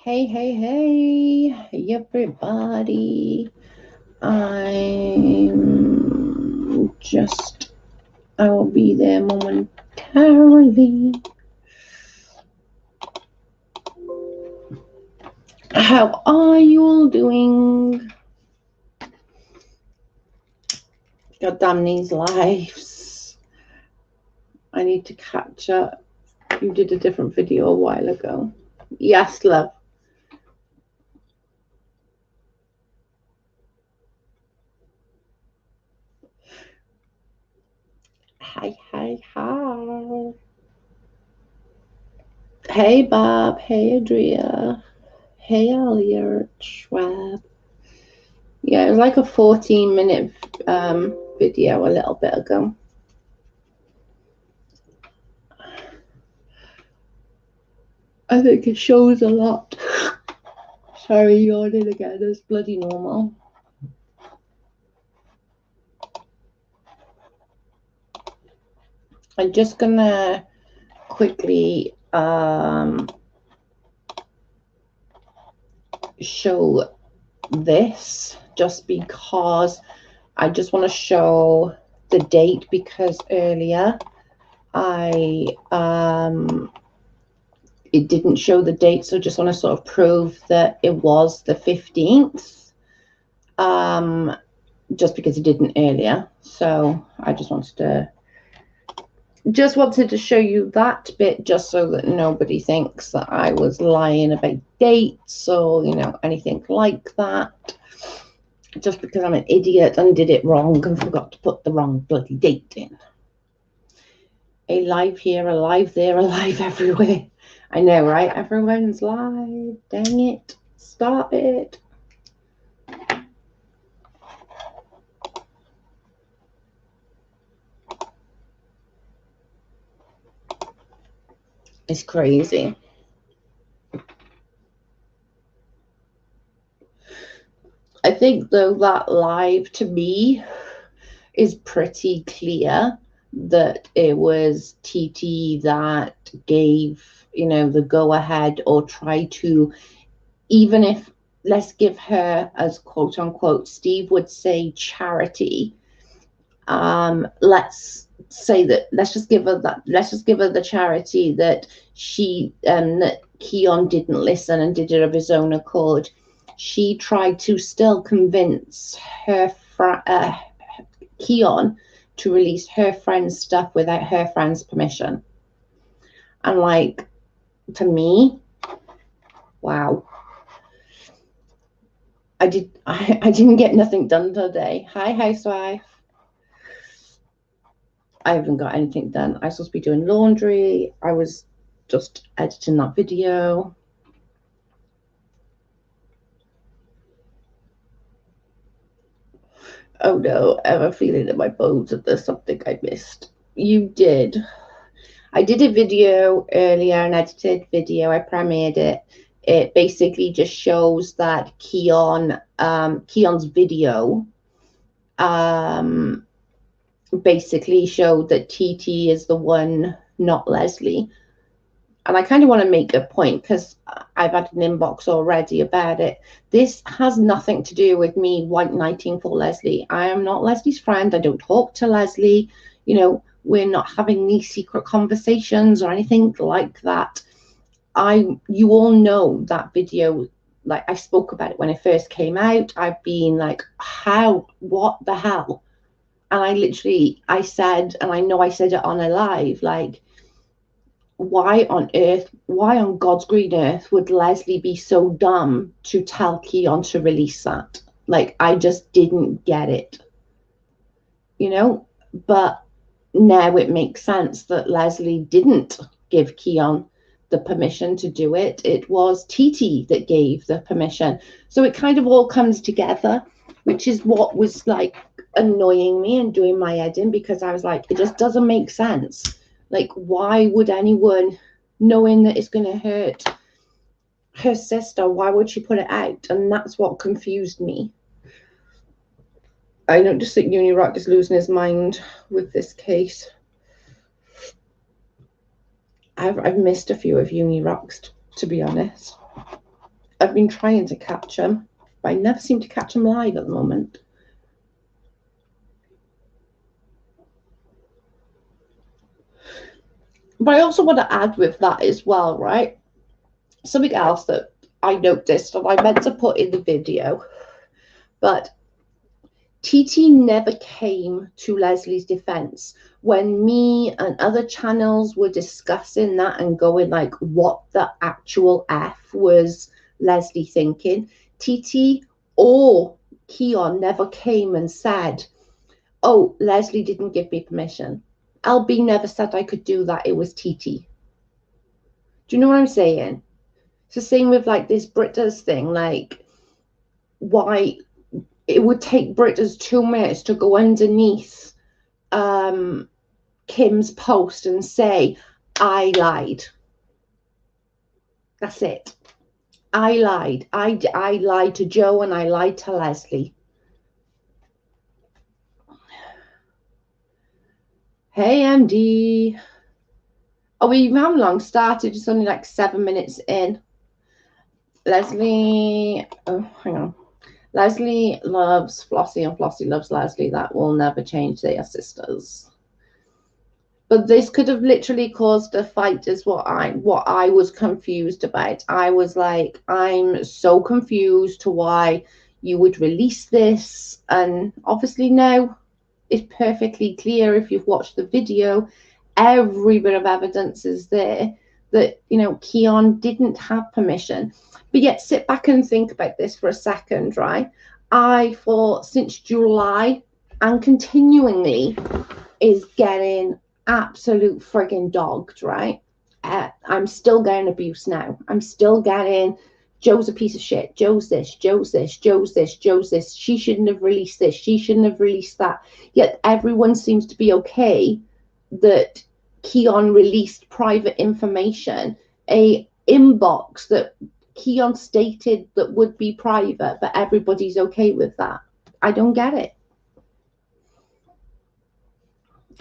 Hey, hey, hey, everybody. I will be there momentarily. How are you all doing? God damn these lives. I need to catch up. You did a different video a while ago. Yes, love. Hi, hi, hi. Hey, Bob. Hey, Adria. Hey, Elliot. Schwab. Yeah, it was like a 14-minute video a little bit ago. I think it shows a lot. Sorry, yawning again. It's bloody normal. I'm just gonna quickly show this just because I just want to show the date, because earlier it didn't show the date, so just want to sort of prove that it was the 15th, just because it didn't earlier. So I just wanted to show you that bit, just so that nobody thinks that I was lying about dates or anything like that, just because I'm an idiot and did it wrong and forgot to put the wrong bloody date in. Alive here, alive there, alive everywhere. I know, right? Everyone's live. Dang it. Stop it. It's crazy. I think, though, that live to me is pretty clear that it was TT that gave, the go ahead, or try to, even if, let's give her, as quote unquote Steve would say, charity. Let's say that let's just give her the charity that that Keon didn't listen and did it of his own accord. She tried to still convince Keon to release her friend's stuff without her friend's permission. And like, to me, wow. I didn't get nothing done today. Hi, housewife. I haven't got anything done. I'm supposed to be doing laundry. I was just editing that video. Oh no, I have a feeling in my bones that there's something I missed. You did. I did a video earlier, an edited video. I premiered it. It basically just shows that Keon's video basically showed that TT is the one, not Leslie. And I kind of want to make a point, because I've had an inbox already about it. This has nothing to do with me white knighting for Leslie. I am not Leslie's friend. I don't talk to Leslie. We're not having these secret conversations or anything like that. You all know that video. Like, I spoke about it when it first came out. I've been like, what the hell? And I said, and I know I said it on a live, like, why on God's green earth would Leslie be so dumb to tell Keon to release that? Like, I just didn't get it, but now it makes sense that Leslie didn't give Keon the permission to do it. It was TT that gave the permission. So it kind of all comes together, which is what was like annoying me and doing my head in, because I was like, it just doesn't make sense. Like, why would anyone, knowing that it's going to hurt her sister, why would she put it out? And that's what confused me. I don't just think Unirock is losing his mind with this case. I've missed a few of Unirocks, to be honest. I've been trying to catch them, but I never seem to catch them live at the moment. But I also want to add with that as well, right? Something else that I noticed and I meant to put in the video, but TT never came to Leslie's defense when me and other channels were discussing that and going like, what the actual F was Leslie thinking? TT or Keon never came and said, oh, Leslie didn't give me permission. LB never said I could do that. It was TT. Do you know what I'm saying? It's the same with like this Britta's thing. Like, why it would take Britta's 2 minutes to go underneath Kim's post and say, I lied. That's it. I lied. I lied to Joe and I lied to Leslie. Hey, MD. Oh, we haven't long started. It's only like 7 minutes in. Leslie, oh, hang on. Leslie loves Flossie and Flossie loves Leslie. That will never change. They are sisters. But this could have literally caused a fight, is what I was confused about. I was like, I'm so confused to why you would release this. And obviously now it's perfectly clear if you've watched the video. Every bit of evidence is there that, you know, Keon didn't have permission. But yet sit back and think about this for a second, right? I, for since July and continuingly, is getting absolute frigging dogged, right? I'm still getting abuse now. I'm still getting, Joe's a piece of shit. Joe's this, Joe's this, Joe's this, Joe's this. She shouldn't have released this. She shouldn't have released that. Yet everyone seems to be okay that Keon released private information, a inbox that Keon stated that would be private, but everybody's okay with that. I don't get it.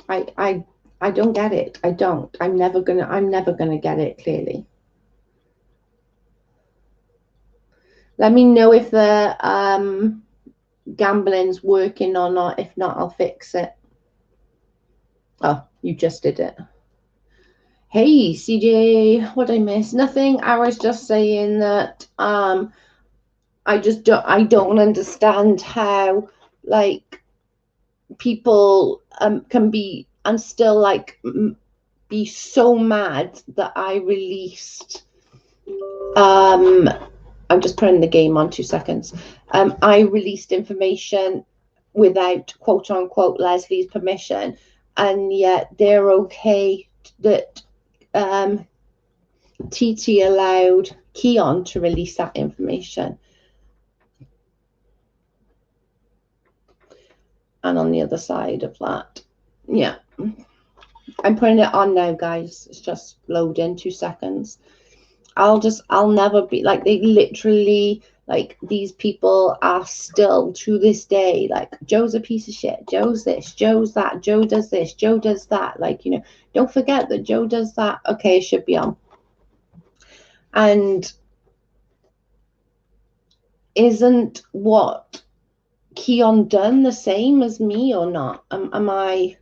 I don't get it. I don't. I'm never gonna get it, clearly. Let me know if the gambling's working or not. If not, I'll fix it. Oh, you just did it. Hey, CJ, what I miss? Nothing. I was just saying that I don't understand how, like, people can be and still like be so mad that I released I'm just putting the game on 2 seconds. I released information without quote unquote Leslie's permission, and yet they're okay that TT allowed Keon to release that information. And on the other side of that, yeah, I'm putting it on now, guys. It's just loading, 2 seconds. I'll never be like, they literally, like, these people are still to this day like, Joe's a piece of shit, Joe's this, Joe's that, Joe does this, Joe does that. Like, you know, don't forget that Joe does that. Okay, it should be on. And isn't what Keon done the same as me or not? Am I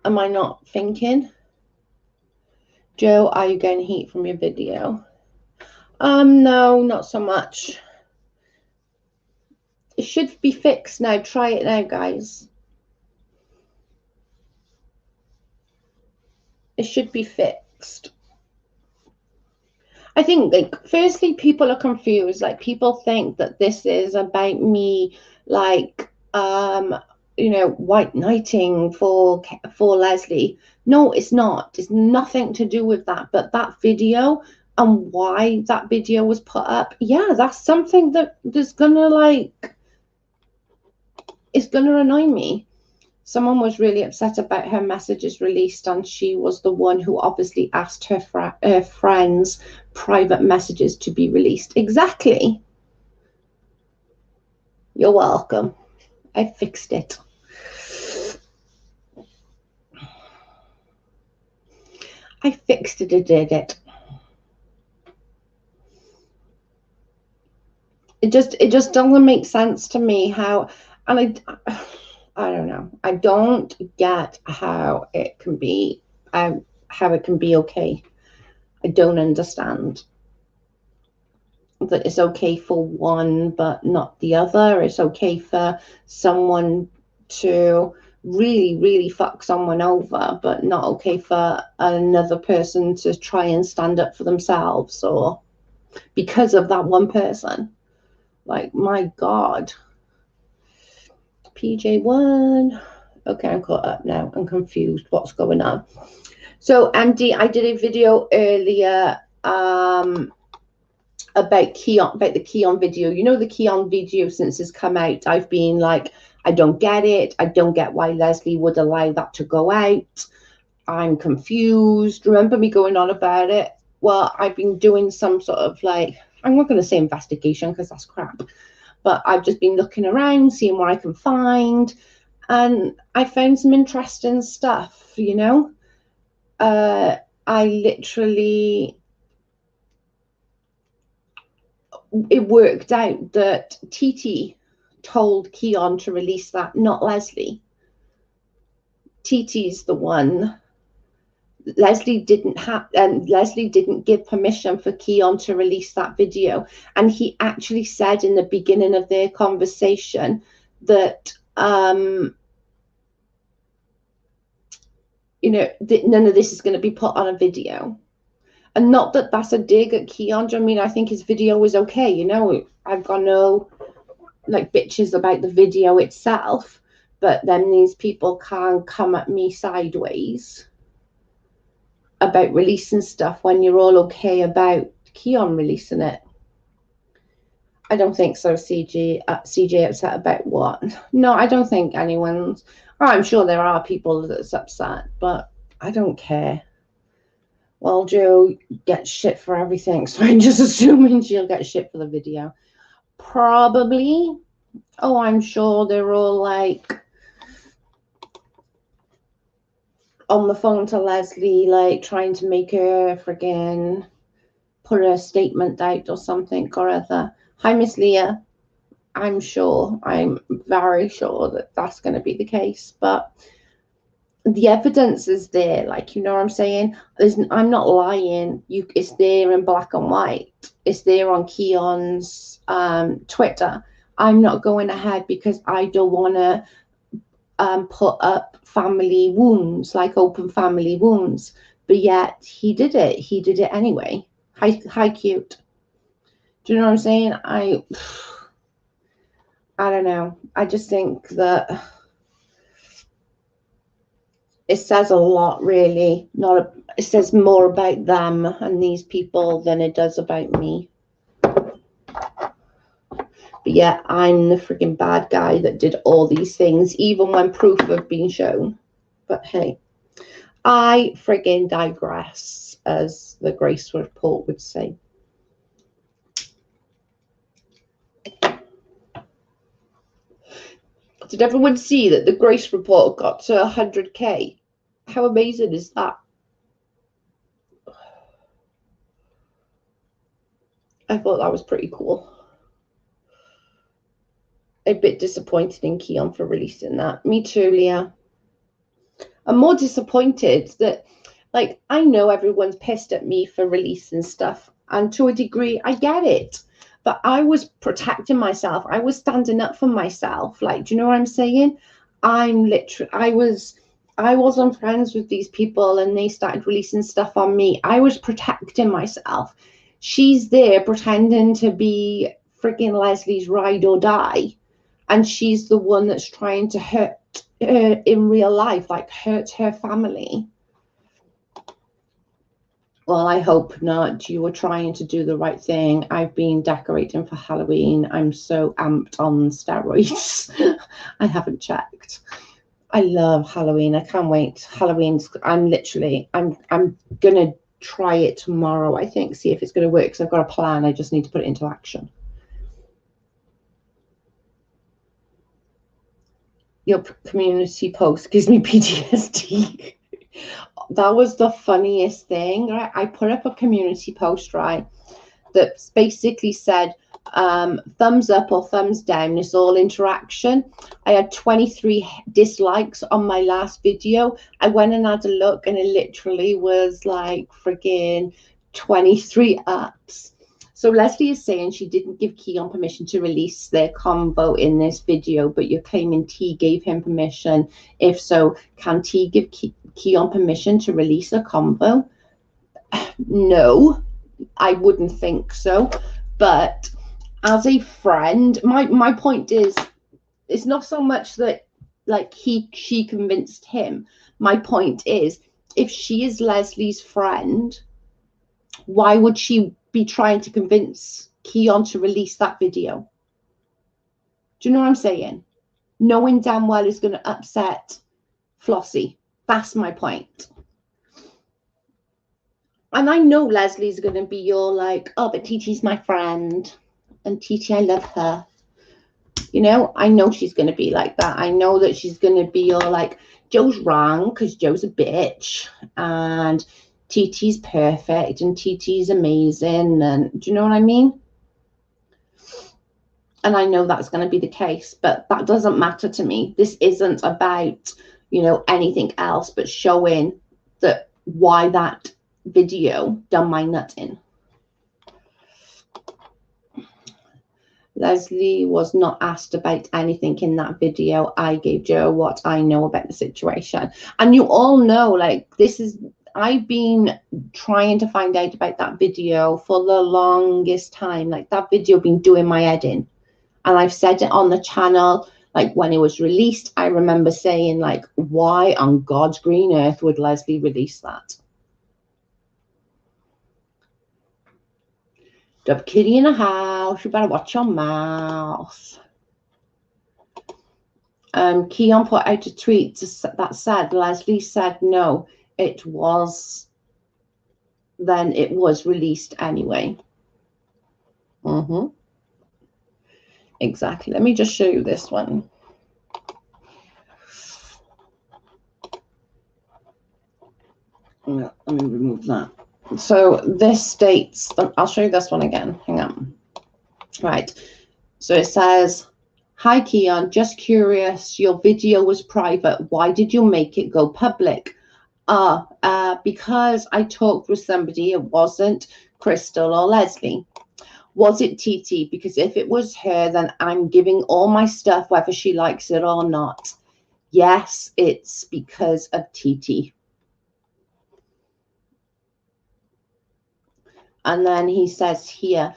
not thinking? Joe, are you getting heat from your video? No, not so much. It should be fixed now. Try it now, guys. It should be fixed. I think, like, firstly, people are confused. Like, people think that this is about me, like, you know, white knighting for Leslie. No, it's not. It's nothing to do with that. But that video and why that video was put up, yeah, that's something that's gonna, like, it's gonna annoy me. Someone was really upset about her messages released, and she was the one who obviously asked her friends' private messages to be released. Exactly. You're welcome. I fixed it. I fixed it. I did it. it just doesn't make sense to me how, and I don't know. I don't get how it can be, how it can be okay. I don't understand that it's okay for one but not the other. It's okay for someone to really, really fuck someone over, but not okay for another person to try and stand up for themselves, or because of that one person. Like, my God. PJ1. Okay, I'm caught up now. I'm confused. What's going on? So, Andy, I did a video earlier about Keon, about the Keon video. You know, the Keon video, since it's come out, I've been like, I don't get it. I don't get why Leslie would allow that to go out. I'm confused. Remember me going on about it? Well, I've been doing some sort of, like, I'm not going to say investigation because that's crap, but I've just been looking around, seeing what I can find, and I found some interesting stuff, you know. I literally, it worked out that TT told Keon to release that, not Leslie. TT's the one. Leslie didn't give permission for Keon to release that video. And he actually said in the beginning of their conversation that, you know, none of this is going to be put on a video. And not that that's a dig at Keon. I mean, I think his video was okay. You know, I've got no, like, bitches about the video itself. But then these people can't come at me sideways about releasing stuff when you're all okay about Keon releasing it. I don't think so. CJ upset about what? No, I don't think anyone's. Oh, I'm sure there are people that's upset, but I don't care. Well, Joe gets shit for everything, so I'm just assuming she'll get shit for the video. Probably. Oh, I'm sure they're all like on the phone to Leslie, like trying to make her friggin' put a statement out or something or other. Hi, Miss Leah. I'm sure, I'm very sure that that's going to be the case, but the evidence is there. Like, you know what I'm saying? I'm not lying. It's there in black and white. It's there on Keon's Twitter. I'm not going ahead because I don't want to put up family wounds, like open family wounds. But yet he did it. He did it anyway. Hi, cute. Do you know what I'm saying? I don't know. I just think that it says a lot, really. It says more about them and these people than it does about me. But yeah, I'm the freaking bad guy that did all these things, even when proof have been shown. But hey, I friggin' digress, as the Grace report would say. Did everyone see that the Grace report got to 100K? How amazing is that? I thought that was pretty cool. A bit disappointed in Keon for releasing that. Me too, Leah. I'm more disappointed that, like, I know everyone's pissed at me for releasing stuff, and to a degree, I get it. But I was protecting myself. I was standing up for myself. Like, do you know what I'm saying? I wasn't friends with these people and they started releasing stuff on me. I was protecting myself. She's there pretending to be freaking Leslie's ride or die. And she's the one that's trying to hurt her in real life, like hurt her family. Well, I hope not. You were trying to do the right thing. I've been decorating for Halloween. I'm so amped on steroids. I haven't checked. I love Halloween. I can't wait. Halloween's, I'm gonna try it tomorrow, I think, see if it's gonna work, because I've got a plan. I just need to put it into action. Your community post gives me PTSD. That was the funniest thing, right? I put up a community post, right, that basically said, thumbs up or thumbs down. It's all interaction. I had 23 dislikes on my last video. I went and had a look and it literally was like friggin' 23 ups. So Leslie is saying she didn't give Keon permission to release their convo in this video, but you're claiming T gave him permission. If so, can T give Keon permission to release a convo? No, I wouldn't think so. But as a friend, my point is, it's not so much that like she convinced him. My point is, if she is Leslie's friend, why would she be trying to convince Keon to release that video? Do you know what I'm saying? Knowing damn well it's going to upset Flossie. That's my point. And I know Leslie's going to be your like, oh, but TT's my friend. And TT, I love her. You know, I know she's going to be like that. I know that she's going to be all like, Joe's wrong because Joe's a bitch. And TT's perfect. And TT's amazing. And do you know what I mean? And I know that's going to be the case. But that doesn't matter to me. This isn't about, you know, anything else but showing that why that video done my nut in. Leslie was not asked about anything in that video. I gave Joe what I know about the situation. And you all know, like, this is, I've been trying to find out about that video for the longest time. Like, that video been doing my head in. And I've said it on the channel, like, when it was released, I remember saying, like, why on God's green earth would Leslie release that? Dub Kitty in the house, you better watch your mouth. Keon put out a tweet that said, Leslie said no, it was, then it was released anyway. Exactly. Let me just show you this one. Let me remove that. So this states, I'll show you this one again. Hang on. Right. So it says, hi, Keon, just curious, your video was private. Why did you make it go public? Because I talked with somebody. It wasn't Crystal or Leslie. Was it TT? Because if it was her, then I'm giving all my stuff, whether she likes it or not. Yes, it's because of TT. And then he says here,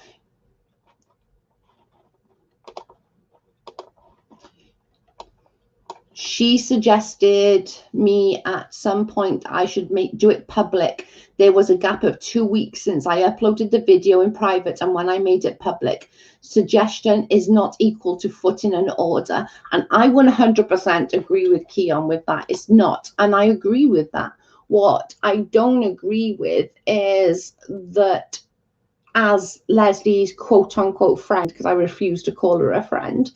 she suggested me at some point I should do it public. There was a gap of 2 weeks since I uploaded the video in private and when I made it public. Suggestion is not equal to footing an order. And I 100% agree with Keon with that. It's not. And I agree with that. What I don't agree with is that as Leslie's quote-unquote friend, because I refuse to call her a friend,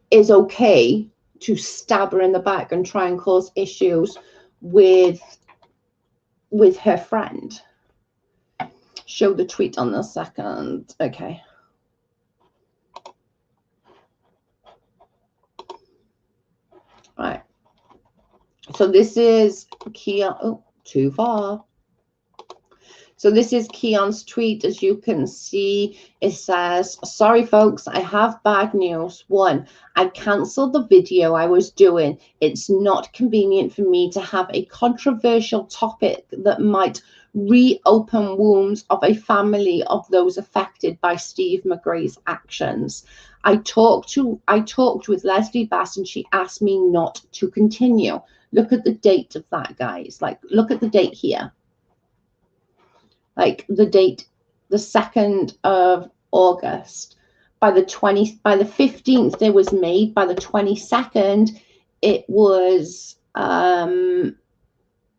is okay to stab her in the back and try and cause issues with her friend. Show the tweet on the second. Okay. Right. So this is Keon. Oh, too far. So this is Keon's tweet. As you can see, it says, sorry, folks, I have bad news. 1, I cancelled the video I was doing. It's not convenient for me to have a controversial topic that might reopen wounds of a family of those affected by Steve McGray's actions. I talked with Leslie Bass and she asked me not to continue. Look at the date of that, guys. Like, look at the date here. Like the date, the 2nd of August. By the 15th, it was made. By the 22nd, it was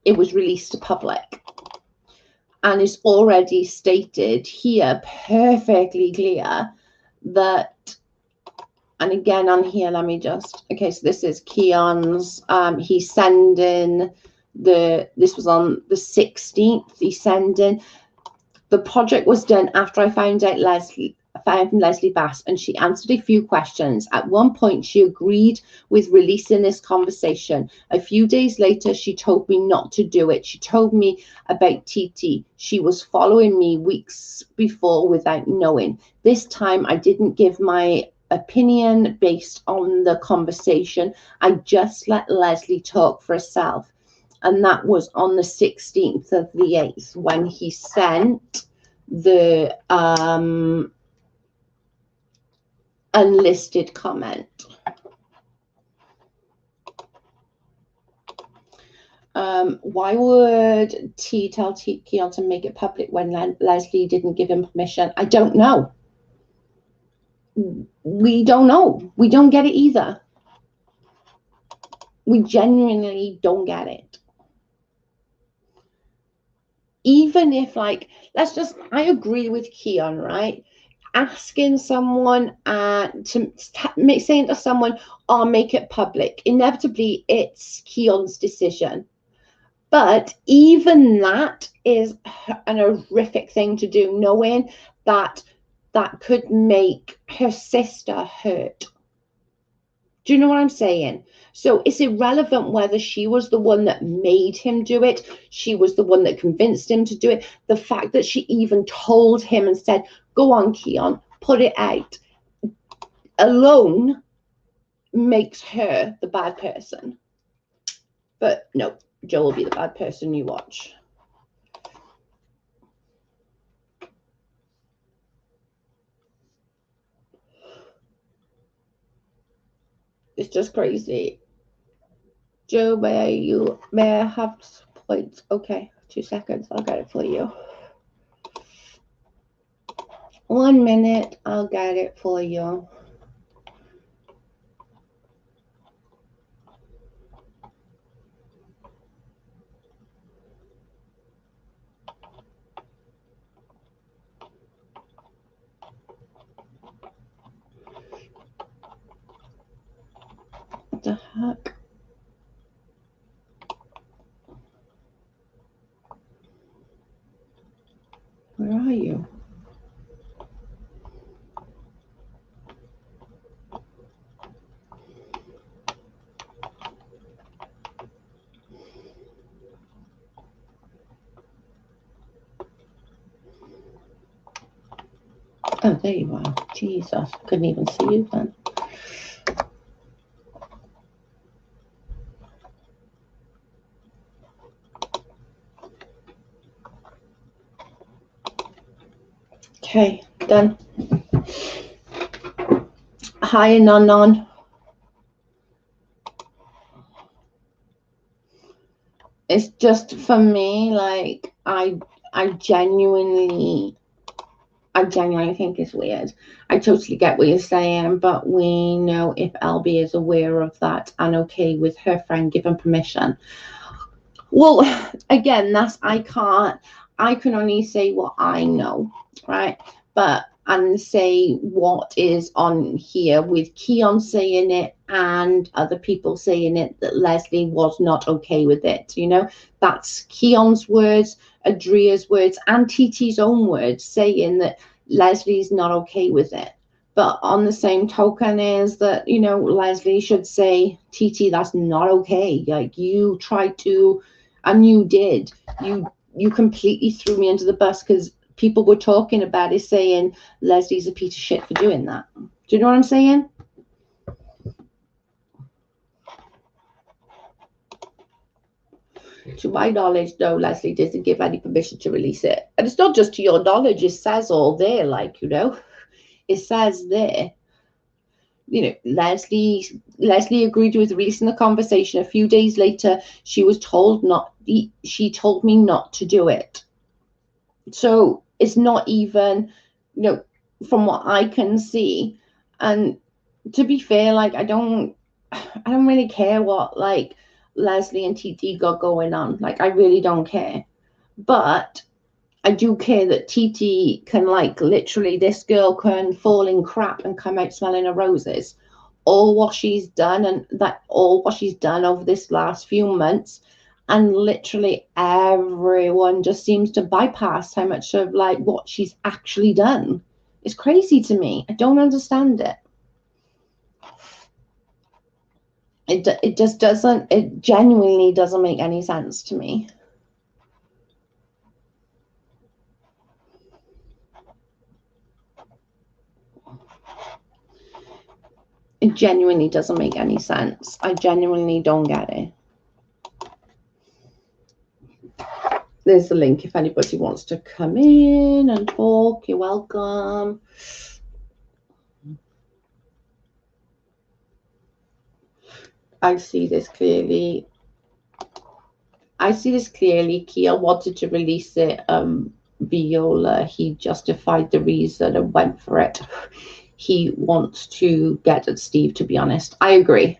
released to public. And it's already stated here perfectly clear that, and again on here, let me just, okay, so this is Keon's, he's sending this was on the 16th, he's sending, The project was done after I found Leslie Bass, and she answered a few questions. At one point, she agreed with releasing this conversation. A few days later, she told me not to do it. She told me about TT. She was following me weeks before without knowing. This time, I didn't give my opinion based on the conversation. I just let Leslie talk for herself. And that was on the 16th of the 8th when he sent the unlisted comment. Why would T tell Keon to make it public when Leslie didn't give him permission? I don't know. We don't know. We don't get it either. We genuinely don't get it. Even if, like, I agree with Keon, right? Asking someone saying to someone, "I'll make it public." Inevitably, it's Keon's decision. But even that is an horrific thing to do, knowing that that could make her sister hurt. Do you know what I'm saying? So it's irrelevant whether she was the one that made him do it, she was the one that convinced him to do it. The fact that she even told him and said, "Go on, Keon, put it out," alone makes her the bad person. But no, Joe will be the bad person you watch. It's just crazy. Joe, may I have points? Okay, 2 seconds. I'll get it for you. 1 minute. I'll get it for you. What the heck? Where are you? Oh, there you are. Jesus, couldn't even see you then. Okay, done. Hi, non. It's just, for me, like, I genuinely think it's weird. I totally get what you're saying, but we know if LB is aware of that and okay with her friend given permission. Well, again, I can only say what I know, right? And say what is on here with Keon saying it and other people saying it, that Leslie was not okay with it. You know, that's Keon's words, Adria's words, and TT's own words saying that Leslie's not okay with it. But on the same token is that, you know, Leslie should say, TT, that's not okay. Like, you tried to, and you did. You completely threw me under the bus because people were talking about it, saying Leslie's a piece of shit for doing that. Do you know what I'm saying? To my knowledge, no, Leslie didn't give any permission to release it. And it's not just to your knowledge, it says all there, like, you know, it says there. You know, Leslie agreed with releasing the conversation. A few days later, she told me not to do it. So it's not even, you know, from what I can see. And to be fair, like, I don't really care what, like, Leslie and TT got going on. Like, I really don't care. But I do care that TT can, like, literally, this girl can fall in crap and come out smelling of roses. All what she's done over this last few months, And literally everyone just seems to bypass how much of like what she's actually done. It's crazy to me. I don't understand it. It just doesn't, it genuinely doesn't make any sense to me. It genuinely doesn't make any sense. I genuinely don't get it. There's the link if anybody wants to come in and talk. You're welcome. I see this clearly. Kia wanted to release it. Viola, he justified the reason and went for it. He wants to get at Steve, to be honest. I agree.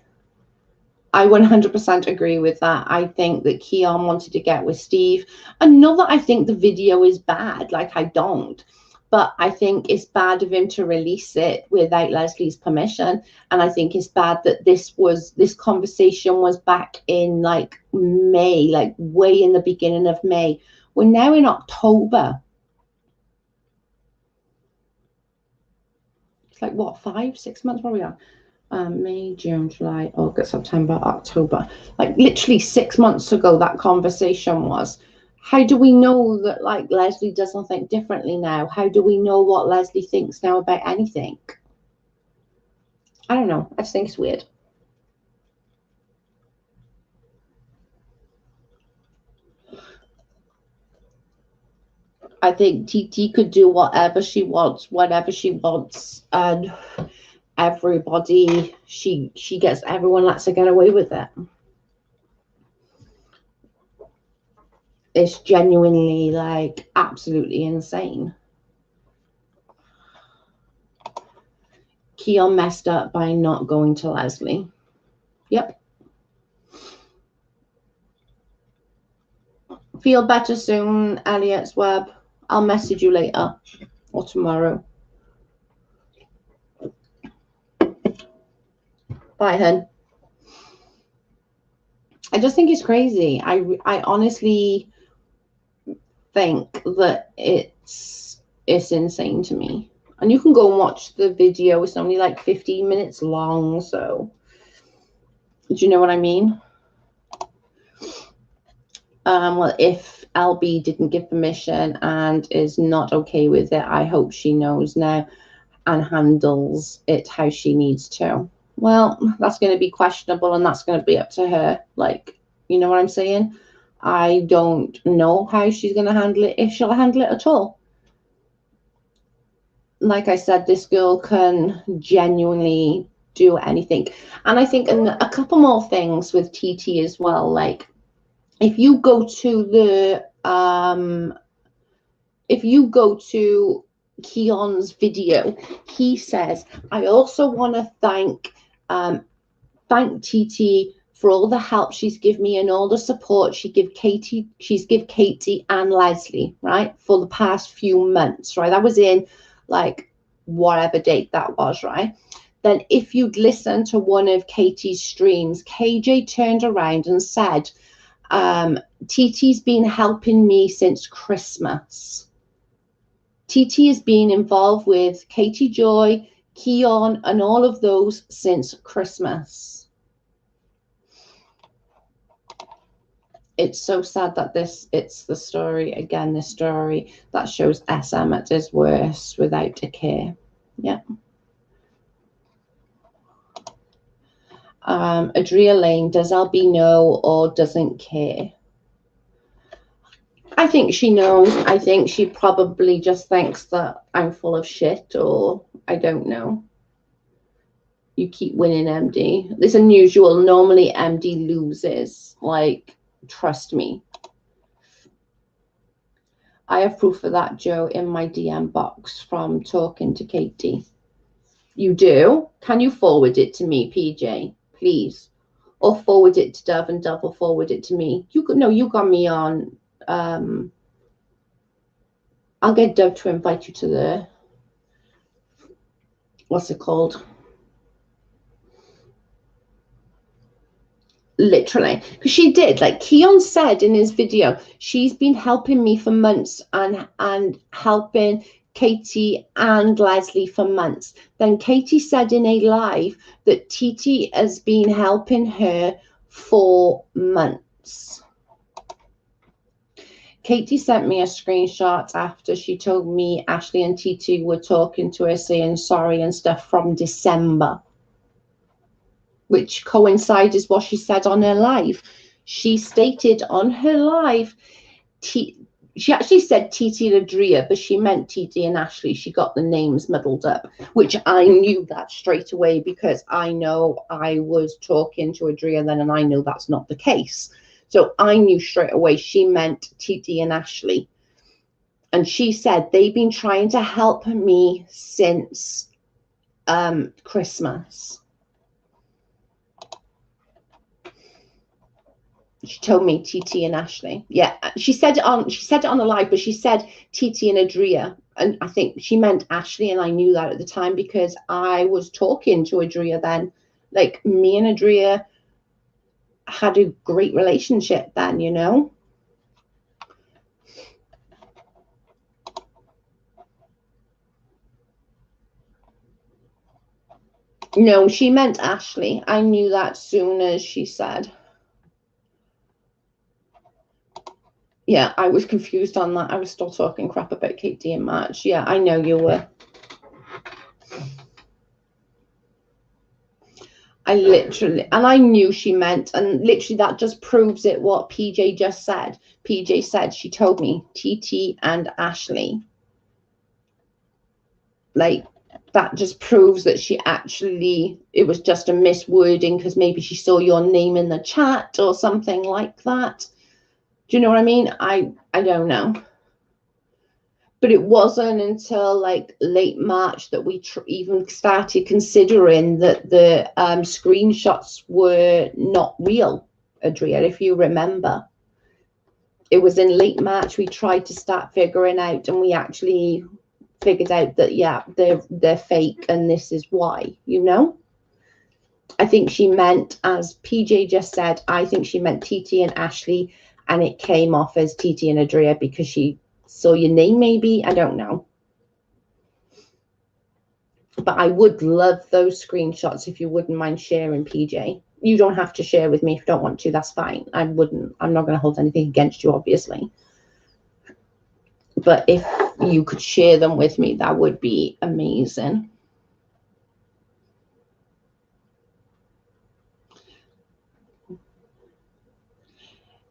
I 100% agree with that. I think that Keon wanted to get with Steve. And not that I think the video is bad, like I don't. But I think it's bad of him to release it without Leslie's permission. And I think it's bad that this conversation was back in like May, like way in the beginning of May. We're now in October. It's like what, 5-6 months? Where are we are? May, June, July, August, September, October. Like literally 6 months ago, that conversation was. How do we know that like Leslie doesn't think differently now? How do we know what Leslie thinks now about anything? I don't know. I just think it's weird. I think TT could do whatever she wants, whatever she wants, and everybody, she gets, everyone lets her get away with it. It's genuinely like absolutely insane. Keon messed up by not going to Leslie. Yep. Feel better soon, Elliot's Web. I'll message you later or tomorrow. Bye, hun. I just think it's crazy. I honestly think that it's insane to me. And you can go and watch the video. It's only like 15 minutes long, so do you know what I mean? Well, if LB didn't give permission and is not okay with it, I hope she knows now and handles it how she needs to. Well, that's going to be questionable and that's going to be up to her. Like, you know what I'm saying? I don't know how she's going to handle it, if she'll handle it at all. Like I said, this girl can genuinely do anything. And I think a couple more things with TT as well. Like, if you go to Keon's video, he says, I also want to thank TT for all the help she's given me and all the support she's give Katie and Leslie, right, for the past few months, right? That was in like whatever date that was, right? Then if you'd listen to one of Katie's streams, KJ turned around and said, TT's been helping me since Christmas. TT has been involved with Katie Joy, Keon, and all of those since Christmas. It's so sad that it's the story, again, the story that shows SM at his worst without a care. Yeah. Adria Lane, does LB know or doesn't care? I think she knows. I think she probably just thinks that I'm full of shit, or I don't know. You keep winning, MD. It's unusual. Normally MD loses. Like, trust me. I have proof of that, Joe, in my DM box from talking to Katie. You do? Can you forward it to me, PJ, please? Or forward it to Dove and Dove will forward it to me. You got me on. I'll get Dove to invite you to the, what's it called? Literally, because she did, like Keon said in his video, she's been helping me for months and helping Katie and Leslie for months. Then Katie said in a live that TT has been helping her for months. Katie sent me a screenshot after she told me Ashley and TT were talking to her saying sorry and stuff from December, which coincides with what she said on her live. She stated on her live, she actually said TT and Adria, but she meant TT and Ashley. She got the names muddled up, which I knew that straight away because I know I was talking to Adria then, and I know that's not the case. So I knew straight away she meant TT and Ashley. And she said they've been trying to help me since Christmas. She told me TT and Ashley. Yeah, she said it on the live, but she said TT and Adria, and I think she meant Ashley, and I knew that at the time because I was talking to Adria then. Like, me and Adria had a great relationship then, you know. No, she meant Ashley. I knew that soon as she said. Yeah, I was confused on that. I was still talking crap about Katie in March. Yeah, I know you were. I literally, and I knew she meant, and literally that just proves it what PJ just said. PJ said she told me TT and Ashley. Like, that just proves that she actually, it was just a miswording because maybe she saw your name in the chat or something like that. Do you know what I mean? I don't know. But it wasn't until like late March that we even started considering that the screenshots were not real, Adria, if you remember. It was in late March we tried to start figuring out, and we actually figured out that, yeah, they're fake, and this is why, you know. I think she meant, as PJ just said, I think she meant TT and Ashley, and it came off as TT and Adria because she saw your name, maybe. I don't know. But I would love those screenshots if you wouldn't mind sharing, PJ. You don't have to share with me if you don't want to. That's fine. I'm not going to hold anything against you, obviously. But if you could share them with me, that would be amazing.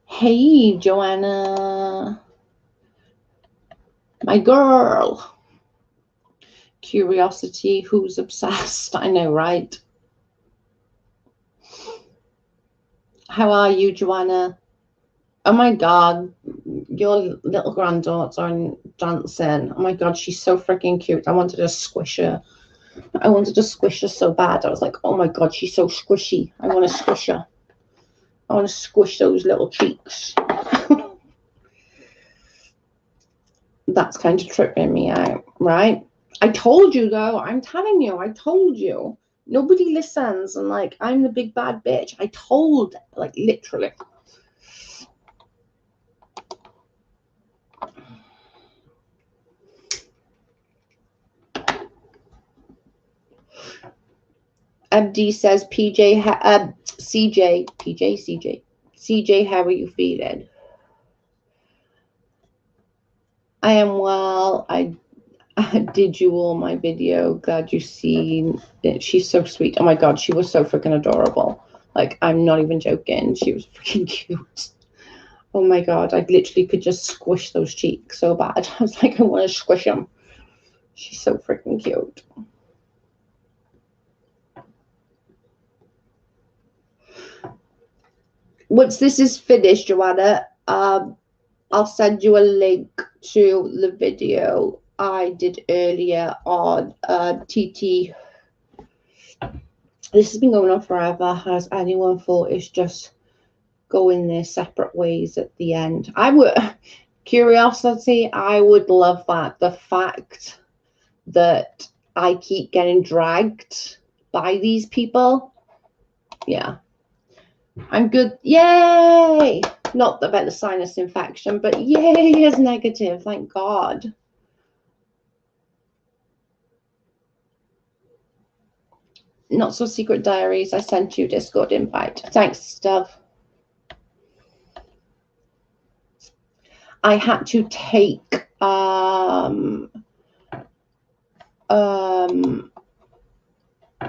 Hey, Joanna. My girl. Curiosity, who's obsessed? I know, right? How are you, Joanna? Oh my God, your little granddaughter dancing. Oh my God, she's so freaking cute. I wanted to squish her. I wanted to squish her so bad. I was like, oh my God, she's so squishy. I want to squish her. I want to squish those little cheeks. That's kind of tripping me out, right? I told you, though. I'm telling you, I told you. Nobody listens, and like, I'm the big bad bitch. I told, like, literally. MD says, CJ, how are you feeling? I am well. I did you all my video. Glad you've seen it. She's so sweet. Oh my God, she was so freaking adorable. Like, I'm not even joking. She was freaking cute. Oh my God, I literally could just squish those cheeks so bad. I was like, I want to squish them. She's so freaking cute. Once this is finished, Joanna, I'll send you a link to the video I did earlier on TT. This has been going on forever. Has anyone thought it's just going their separate ways at the end? I would, curiosity, I would love that. The fact that I keep getting dragged by these people. Yeah. I'm good. Yay! Not about the sinus infection, but yay is negative. Thank God. Not So Secret Diaries. I sent you Discord invite. Thanks, Steph. I had to take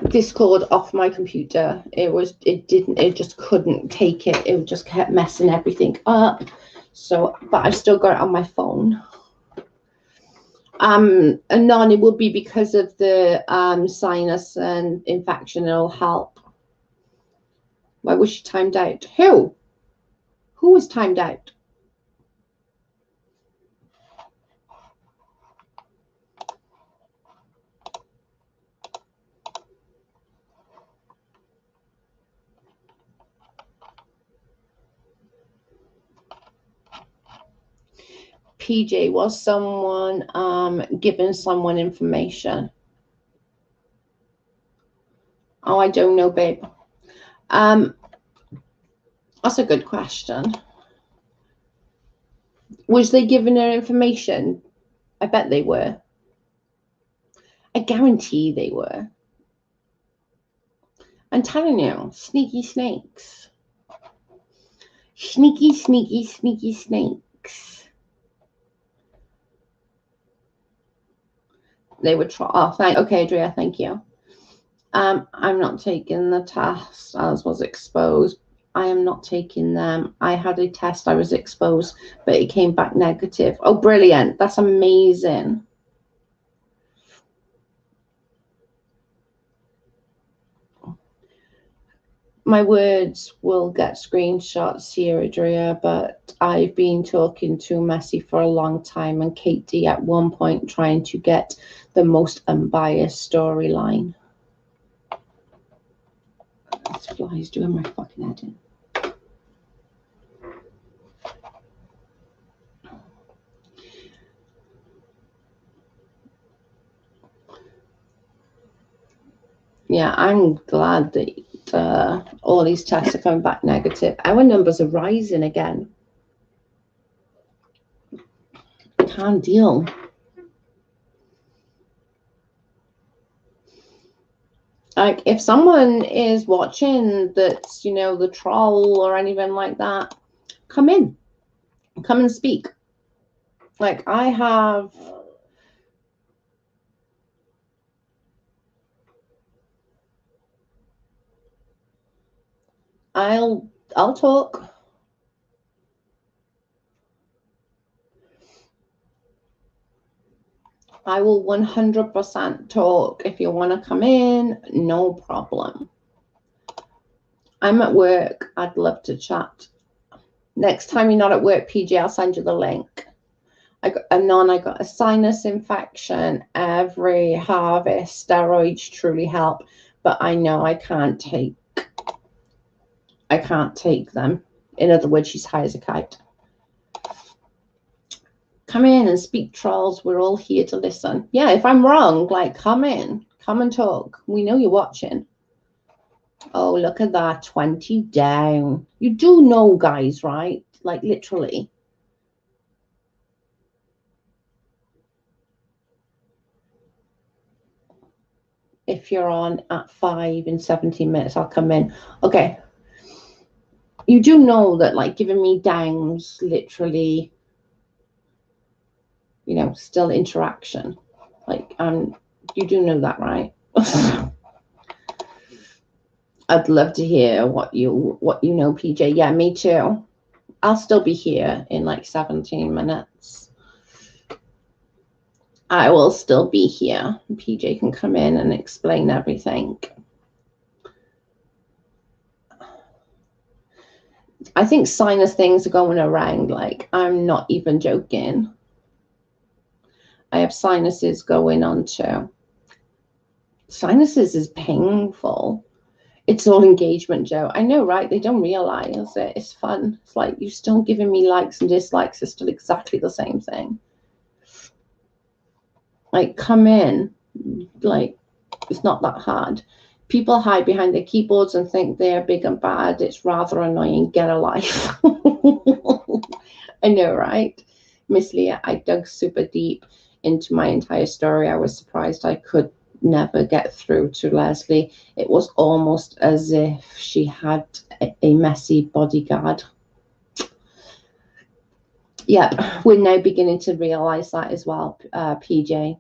Discord off my computer. It just couldn't take it. It just kept messing everything up. So, but I've still got it on my phone. Anon, it will be because of the sinus and infection. It'll help. Why was she timed out? Who was timed out? PJ, was someone giving someone information? Oh, I don't know, babe. That's a good question. Was they giving her information? I bet they were. I guarantee they were. I'm telling you, sneaky snakes. Sneaky, sneaky, sneaky snakes. They would try. Oh, okay, Drea, thank you. I'm not taking the test as was exposed. I am not taking them. I had a test, I was exposed, but it came back negative. Oh, brilliant. That's amazing. My words will get screenshots here, Adria, but I've been talking to Messi for a long time, and Katie at one point trying to get the most unbiased storyline. This fly's doing my fucking head in. Yeah, I'm glad that all these tests are coming back negative. Our numbers are rising again. I can't deal. Like, if someone is watching that's, you know, the troll or anything like that, come in. Come and speak. Like, I have... I'll talk. I will 100% talk. If you want to come in, no problem. I'm at work. I'd love to chat. Next time you're not at work, PJ, I'll send you the link. I got a sinus infection. Every harvest, steroids truly help, but I know I can't take them. In other words, she's high as a kite. Come in and speak, trolls. We're all here to listen. Yeah, if I'm wrong, like, come in. Come and talk. We know you're watching. Oh, look at that. 20 down. You do know, guys, right? Like, literally. If you're on at 5 in 17 minutes, I'll come in. Okay. You do know that, like, giving me downs, literally, you know, still interaction. Like, you do know that, right? I'd love to hear what you know, PJ. Yeah, me too. I'll still be here in like 17 minutes. I will still be here. PJ can come in and explain everything. I think sinus things are going around. Like, I'm not even joking. I have sinuses going on too. Sinuses is painful. It's all engagement, Joe. I know, right? They don't realize it. It's fun. It's like, you're still giving me likes and dislikes. It's still exactly the same thing. Like, come in. Like, it's not that hard. People hide behind their keyboards and think they're big and bad. It's rather annoying. Get a life. I know, right? Miss Leah, I dug super deep into my entire story. I was surprised I could never get through to Leslie. It was almost as if she had a messy bodyguard. Yep, we're now beginning to realize that as well, PJ.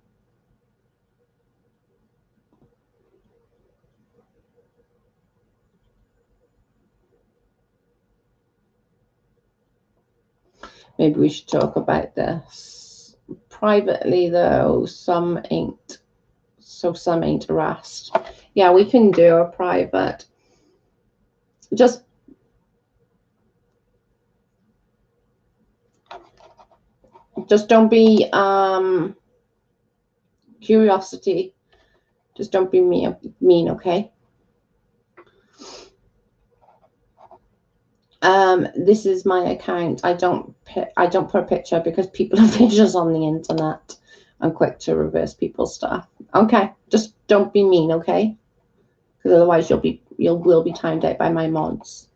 Maybe we should talk about this privately, though. Some ain't harassed. Yeah, we can do a private. Just don't be curiosity. Just don't be mean, okay? This is my account. I don't put a picture because people have pictures on the internet. I'm quick to reverse people's stuff. Okay, just don't be mean, okay? Because otherwise you will be timed out by my mods.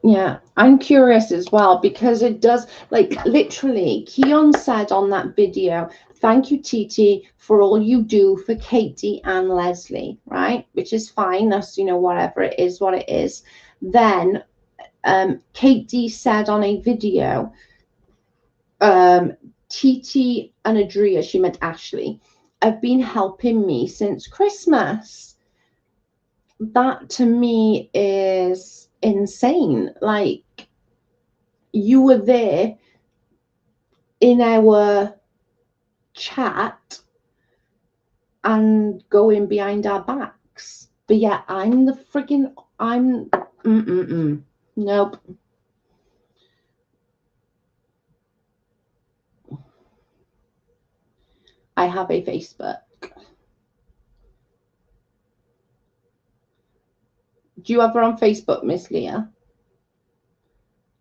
Yeah, I'm curious as well because it does, like, literally, Keon said on that video, thank you, TT, for all you do for Katie and Leslie, right? Which is fine. That's, you know, whatever, it is what it is. Then Katie said on a video, TT and Adria, she meant Ashley, have been helping me since Christmas. That to me is insane. Like, you were there in our chat and going behind our backs, but yeah, I'm nope. I have a Facebook. Do you have her on Facebook, Miss Leah?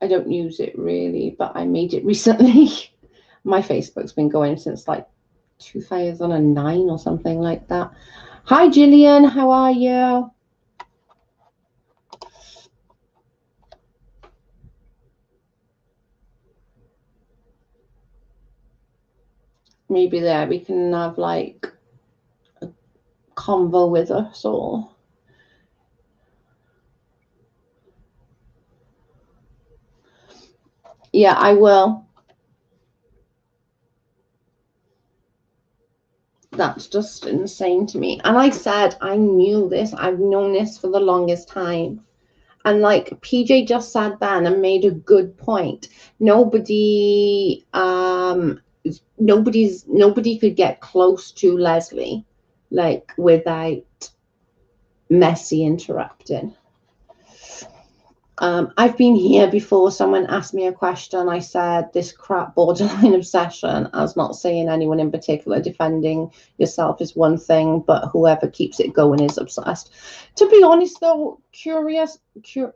I don't use it really, but I made it recently. My Facebook's been going since like 2009 or something like that. Hi, Gillian. How are you? Maybe there we can have like a convo with us all. Yeah, I will. That's just insane to me. And I said, I knew this. I've known this for the longest time. And like PJ just sat down and made a good point. Nobody could get close to Leslie, like, without Messi interrupting. I've been here before. Someone asked me a question. I said this crap borderline obsession. I was not saying anyone in particular. Defending yourself is one thing, but whoever keeps it going is obsessed. To be honest, though, oh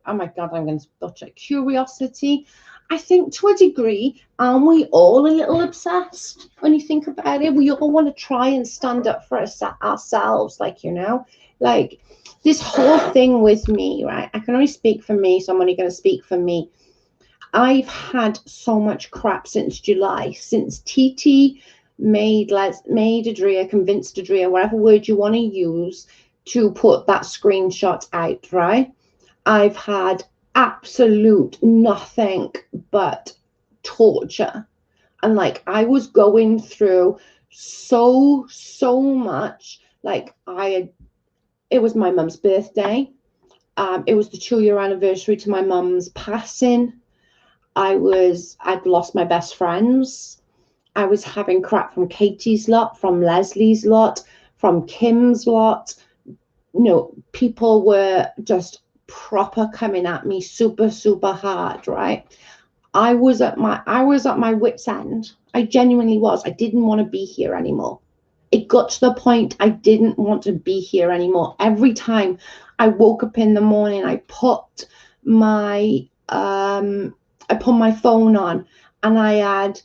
my God, I'm going to butcher it. Curiosity. I think to a degree, aren't we all a little obsessed when you think about it? We all want to try and stand up for ourselves, like, you know, like this whole thing with me, right? I can only speak for me, so I'm only going to speak for me. I've had so much crap since July, since TT made Adria, convinced Adria, whatever word you want to use, to put that screenshot out, right? I've had absolute nothing but torture. And like, I was going through so much. Like, it was my mum's birthday. It was the 2-year anniversary to my mum's passing. I'd lost my best friends. I was having crap from Katie's lot, from Leslie's lot, from Kim's lot. You know, people were just proper coming at me super hard, right? I was at my wit's end. I genuinely was. I didn't want to be here anymore. It got to the point I didn't want to be here anymore. Every time I woke up in the morning, I put my phone on, and I had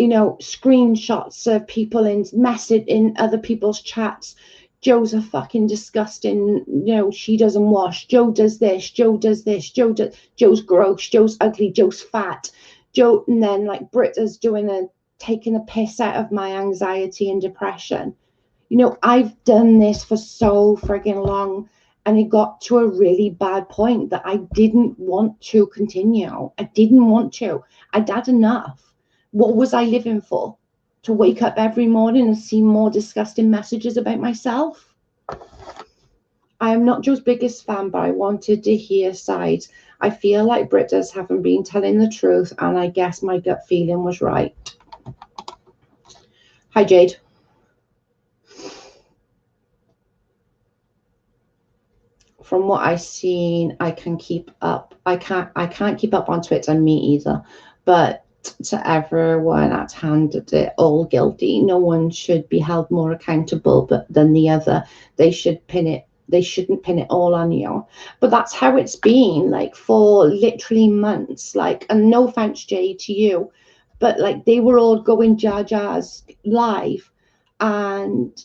you know, screenshots of people in other people's chats. Joe's a fucking disgusting, you know, she doesn't wash. Joe does this, Joe does this, Joe's gross, Joe's ugly, Joe's fat. Joe, and then like Britta's taking a piss out of my anxiety and depression. You know, I've done this for so friggin' long, and it got to a really bad point that I didn't want to continue. I didn't want to. I'd had enough. What was I living for? To wake up every morning and see more disgusting messages about myself? I am not Joe's biggest fan, but I wanted to hear sides. I feel like Britta's haven't been telling the truth, and I guess my gut feeling was right. Hi, Jade. From what I've seen, I can keep up. I can't keep up on Twitter, and me either. But to everyone that's handed it all guilty, no one should be held more accountable than the other. They shouldn't pin it all on you. But that's how it's been, like, for literally months. Like, and no offense, Jay, to you, but like, they were all going Jar Jar's live, and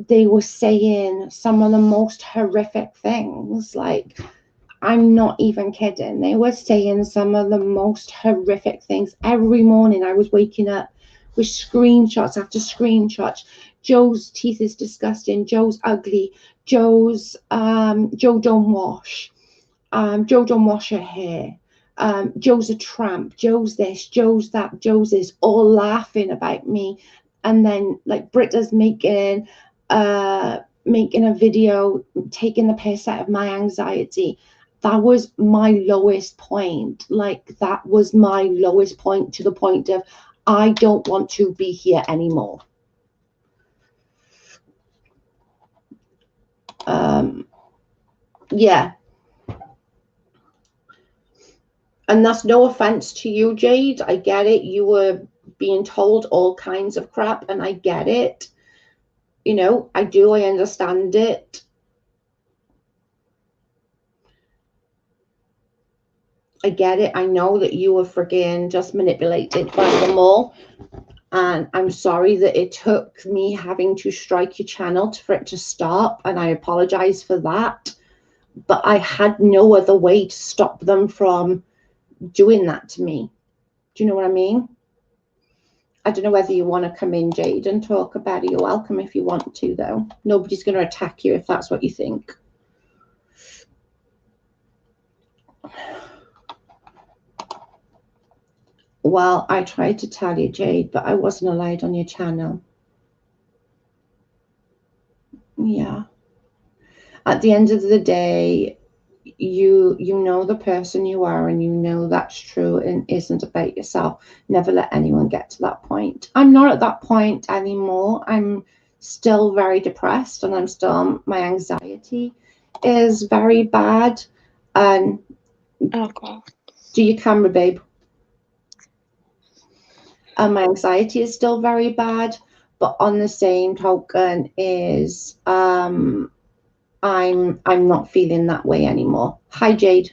they were saying some of the most horrific things. Like, I'm not even kidding. They were saying some of the most horrific things. Every morning I was waking up with screenshots after screenshots. Joe's teeth is disgusting. Joe's ugly. Joe don't wash. Joe don't wash her hair. Joe's a tramp. Joe's this. Joe's that. Joe's this. All laughing about me. And then like Britta's making a video taking the piss out of my anxiety. That was my lowest point. Like, that was my lowest point, to the point of I don't want to be here anymore. Yeah. And that's no offense to you, Jade. I get it. You were being told all kinds of crap, and I get it. You know, I understand it. I get it. I know that you were friggin' just manipulated by them all. And I'm sorry that it took me having to strike your channel for it to stop. And I apologize for that. But I had no other way to stop them from doing that to me. Do you know what I mean? I don't know whether you want to come in, Jade, and talk about it. You're welcome if you want to, though. Nobody's going to attack you if that's what you think. Well, I tried to tell you, Jade, but I wasn't allowed on your channel. Yeah. At the end of the day, you know the person you are, and you know that's true and isn't about yourself. Never let anyone get to that point. I'm not at that point anymore. I'm still very depressed, and my anxiety is very bad. And oh God. Do your camera, babe. My anxiety is still very bad, but on the same token is I'm not feeling that way anymore. Hi, Jade.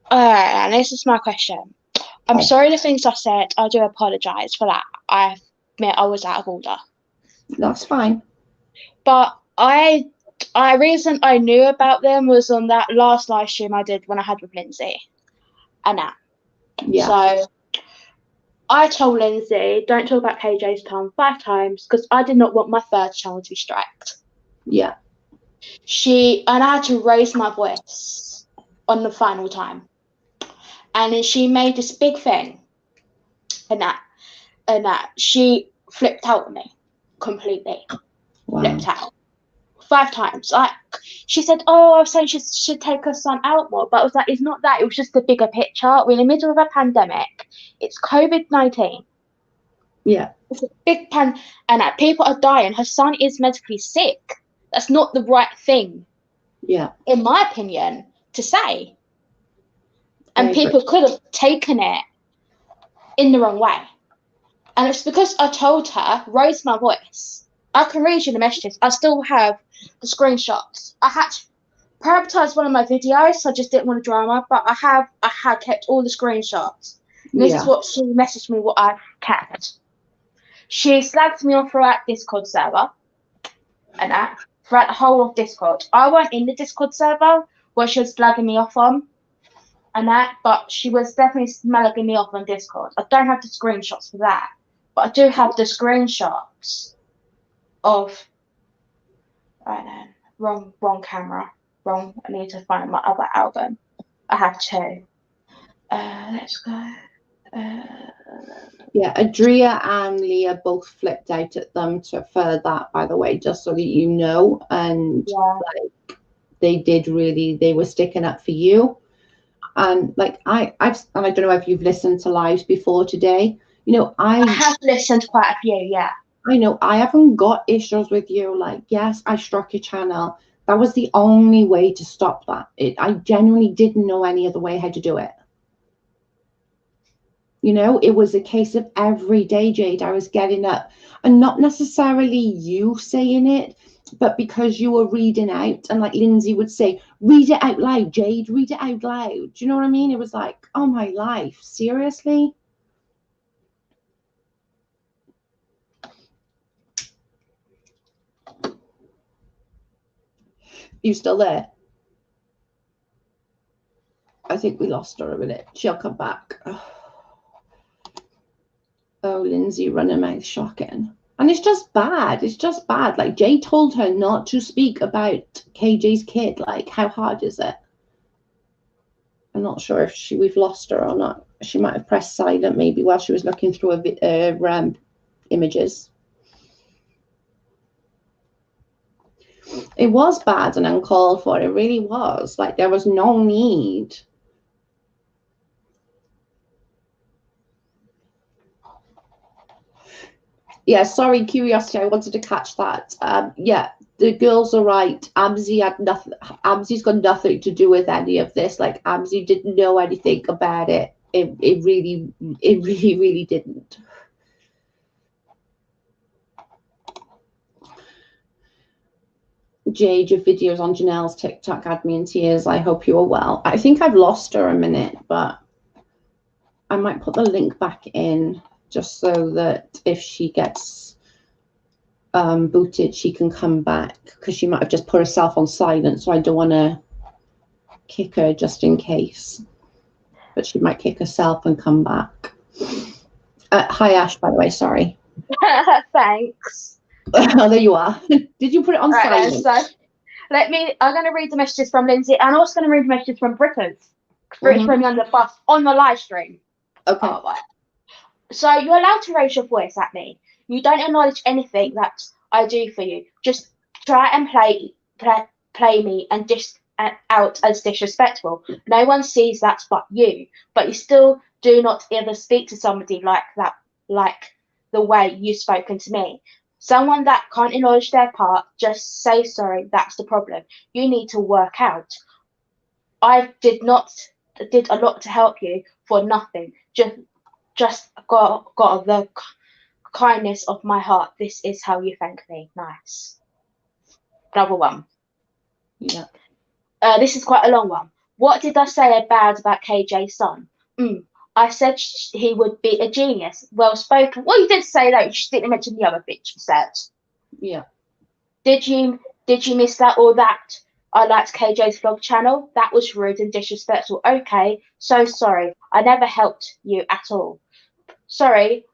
And this is my question. I'm sorry the things I said. I do apologise for that. I admit I was out of order. That's fine. But reason I knew about them was on that last live stream I did when I had with Lindsay. And that. Yeah. So I told Lindsay, don't talk about KJ's tongue 5 times, because I did not want my third channel to be striked. Yeah. And I had to raise my voice on the final time. And then she made this big thing. And that she flipped out on me completely. Wow. Flipped out 5 times. Like, she said, "Oh, I was saying she should take her son out more," but I was like, "It's not that. It was just the bigger picture. We're in the middle of a pandemic. It's COVID-19. Yeah, it's a big and that people are dying. Her son is medically sick. That's not the right thing. Yeah, in my opinion, to say. And people could have taken it in the wrong way. And it's because I told her, raise my voice. I can read you the messages. I still have the screenshots. I had to prioritize one of my videos, so I just didn't want a drama, but I had kept all the screenshots. And this is what she messaged me, what I kept. She slagged me off throughout Discord server and that throughout the whole of Discord. I weren't in the Discord server where she was slagging me off on and that, but she was definitely slagging me off on Discord. I don't have the screenshots for that, but I do have the screenshots of. Right then, wrong camera. Wrong. I need to find my other album. I have two. Let's go. Yeah, Adria and Leah both flipped out at them for that, by the way, just so that you know. And Yeah. like they were sticking up for you. And like and I don't know if you've listened to lives before today. You know, I have listened to quite a few, yeah. I know I haven't got issues with you. Like, yes, I struck your channel. That was the only way to stop that. I genuinely didn't know any other way how to do it. You know, it was a case of every day, Jade, I was getting up, and not necessarily you saying it, but because you were reading out, and like Lindsay would say, read it out loud, Jade, read it out loud. Do you know what I mean? It was like, oh my life, seriously? You still there? I think we lost her a minute. She'll come back. Oh, Lindsay, run her mouth, shocking. And it's just bad. It's just bad. Like, Jay told her not to speak about KJ's kid. Like, how hard is it? I'm not sure if we've lost her or not. She might have pressed silent maybe while she was looking through images. It was bad and uncalled for. It really was. Like, there was no need. Yeah, sorry, curiosity. I wanted to catch that. Yeah, the girls are right. Amzi had nothing. Amzi's got nothing to do with any of this. Like, Amzi didn't know anything about it. It really didn't. Jade, your videos on Janelle's TikTok had me in tears. I hope you are well. I think I've lost her a minute, but I might put the link back in just so that if she gets booted, she can come back, because she might have just put herself on silent, so I don't want to kick her just in case. But she might kick herself and come back. Hi, Ash, by the way, sorry. Thanks. Oh, there you are. Did you put it on silent? Then, so I'm going to read the messages from Lindsay, and I'm also going to read the messages from Britton. Britain's putting me on the bus on the live stream. Okay. Oh, right. So you're allowed to raise your voice at me. You don't acknowledge anything that I do for you. Just try and play me and out as disrespectful. No one sees that but you. But you still do not ever speak to somebody like that, like the way you've spoken to me. Someone that can't acknowledge their part, just say sorry. That's the problem. You need to work out. I did a lot to help you for nothing. Just got the kindness of my heart. This is how you thank me. Nice. Another one. Yeah. This is quite a long one. What did I say bad about KJ's son? I said he would be a genius, well spoken. Well, you did say that. You just didn't mention the other bitch you said. Yeah. Did you miss that or that? I liked KJ's vlog channel. That was rude and disrespectful. Okay, so sorry. I never helped you at all. Sorry,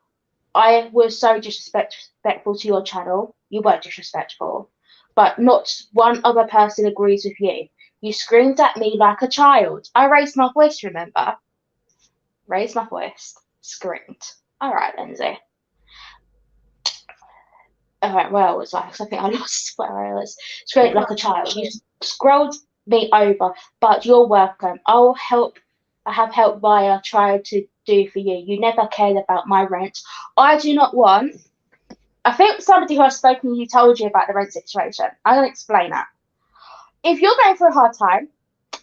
I was so disrespectful to your channel. You were disrespectful. But not one other person agrees with you. You screamed at me like a child. I raised my voice, remember? Raised my voice. Screamed. All right, Lindsay. All right, where was I? Because I think I lost where I was. Screamed like a child. You scrolled me over, but you're welcome. I have helped Maya try to do for you. You never cared about my rent. I do not want. I think somebody who has spoken to you told you about the rent situation. I'm going to explain that. If you're going through a hard time,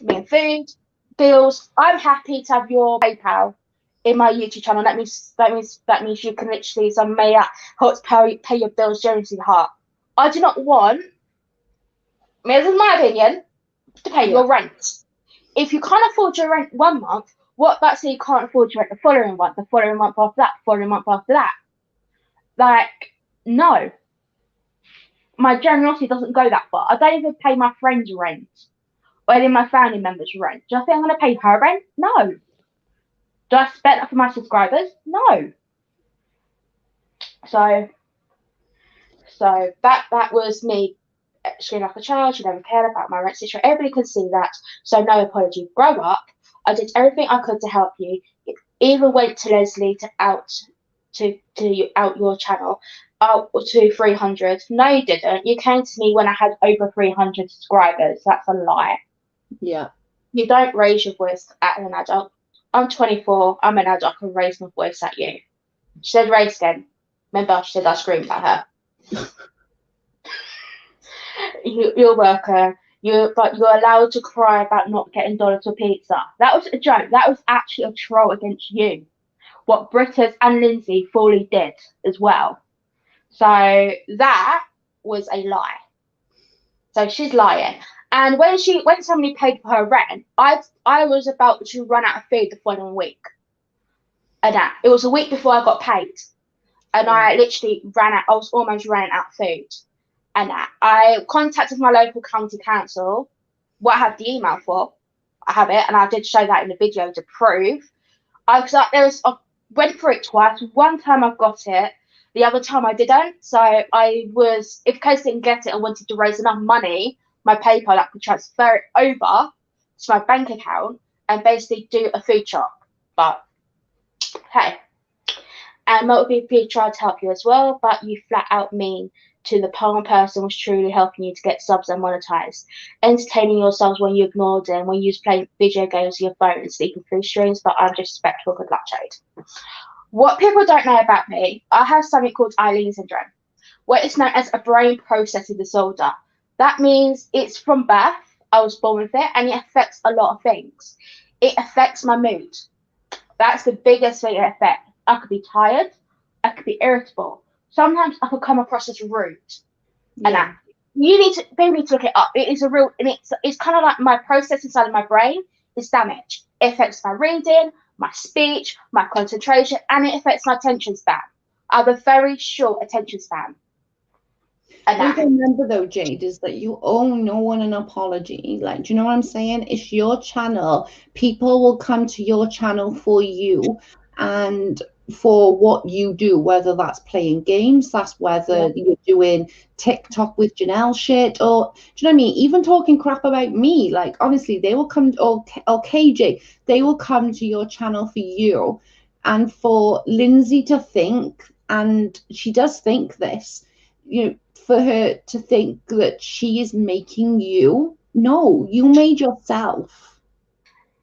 meaning food, bills, I'm happy to have your PayPal in my YouTube channel. That means you can literally send me help pay your bills generously heart. I do not want. This is my opinion. To pay your rent. If you can't afford your rent 1 month, what about say you can't afford your rent the following month after that, the following month after that? Like, no. My generosity doesn't go that far. I don't even pay my friends rent or any of my family members rent. Do I think I'm going to pay her rent? No. Do I spend that for my subscribers? No. So that was me screaming like a child. She never cared about my rent situation. Everybody could see that. So no apology. Grow up. I did everything I could to help you. It even went to Leslie to out your channel out to 300. No, you didn't. You came to me when I had over 300 subscribers. That's a lie. Yeah. You don't raise your voice at an adult. I'm 24. I'm an adult. I can raise my voice at you. She said raise again. Remember, she said I screamed at her. You're welcome. But you're allowed to cry about not getting dollars for pizza. That was a joke. That was actually a troll against you. What Britta's and Lindsay fully did as well. So that was a lie. So she's lying. And when somebody paid for her rent, I was about to run out of food the following week. And it was a week before I got paid. And I literally ran out. I was almost running out of food. And I contacted my local county council. What I have the email for, I have it, and I did show that in the video to prove. I went through it twice. One time I got it, the other time I didn't. So if in case I didn't get it, I wanted to raise enough money, my PayPal, I could transfer it over to my bank account and basically do a food shop. But hey, and Motivate tried to help you as well, but you flat out mean to the palm person was truly helping you to get subs and monetized, entertaining yourselves when you ignored them, when you was playing video games on your phone and sleeping through streams, but I'm disrespectful. Good luck, Jade. What people don't know about me, I have something called Eileen syndrome, where it's known as a brain processing disorder. That means it's from birth. I was born with it, and it affects a lot of things. It affects my mood. That's the biggest thing it affects. I could be tired. I could be irritable. Sometimes I could come across as rude. Yeah. And they need to look it up. It is a real, and it's kind of like my process inside of my brain is damaged. It affects my reading, my speech, my concentration, and it affects my attention span. I have a very short attention span. What I remember though, Jade, is that you owe no one an apology. Like, do you know what I'm saying? It's your channel. People will come to your channel for you and for what you do, whether that's playing games, that's whether you're doing TikTok with Janelle shit, or do you know what I mean? Even talking crap about me. Like, honestly, they will come, or KJ, they will come to your channel for you. And for Lindsay to think, and she does think this, you know, for her to think that she is making you. No, you made yourself.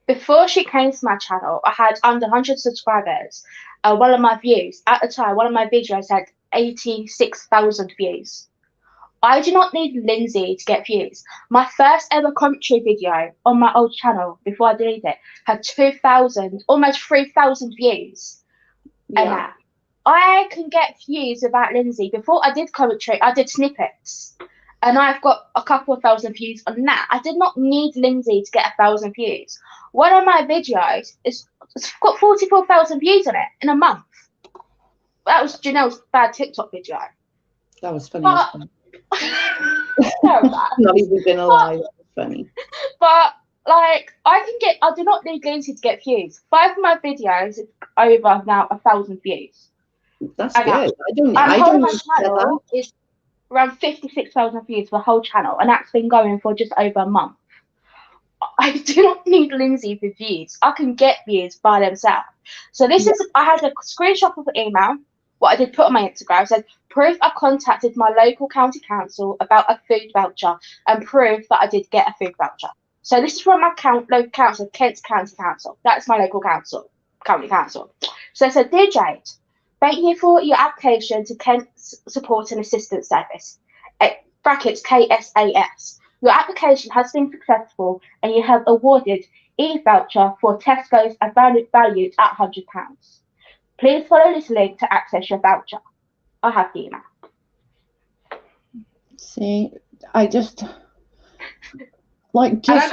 Before she came to my channel, I had under 100 subscribers. One of my views, at the time, one of my videos had 86,000 views. I do not need Lindsay to get views. My first ever commentary video on my old channel, before I deleted it, had 2,000, almost 3,000 views. Yeah. And I can get views about Lindsay. Before I did commentary, I did snippets. And I've got a couple of thousand views on that. I did not need Lindsay to get 1,000 views. One of my videos it's got 44,000 views on it in a month. That was Janelle's bad TikTok video. That was funny. Not even gonna lie, that was funny. But like, I do not need Lindsay to get views. 5 of my videos over now 1,000 views. That's good. I don't my channel is around 56,000 views for the whole channel, and that's been going for just over a month. I do not need Lindsay for views. I can get views by themselves. So this is, I had a screenshot of the email, what I did put on my Instagram. It said, proof I contacted my local county council about a food voucher, and proof that I did get a food voucher. So this is from my local council, Kent County Council. That's my local council, county council. So I said, dear Jade, thank you for your application to Kent Support and Assistance Service, brackets KSAS. Your application has been successful and you have awarded e-voucher for Tesco's valued at £100. Please follow this link to access your voucher. I have the email. See, I just like just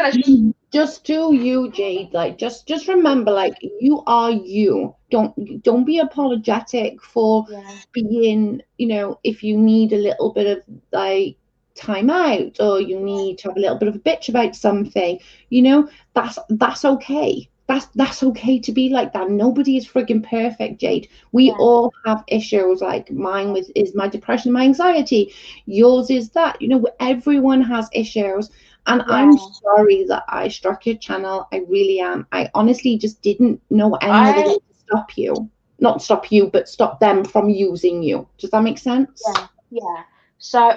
just do you, Jade. Like, just remember, like, you are you. Don't be apologetic for being, you know, if you need a little bit of like time out, or you need to have a little bit of a bitch about something, you know, that's okay. That's okay to be like that. Nobody is frigging perfect, Jade. We all have issues. Like mine is my depression, my anxiety. Yours is that. You know, everyone has issues. And I'm sorry that I struck your channel. I really am. I honestly just didn't know any other way to stop you. Not stop you, but stop them from using you. Does that make sense? Yeah. So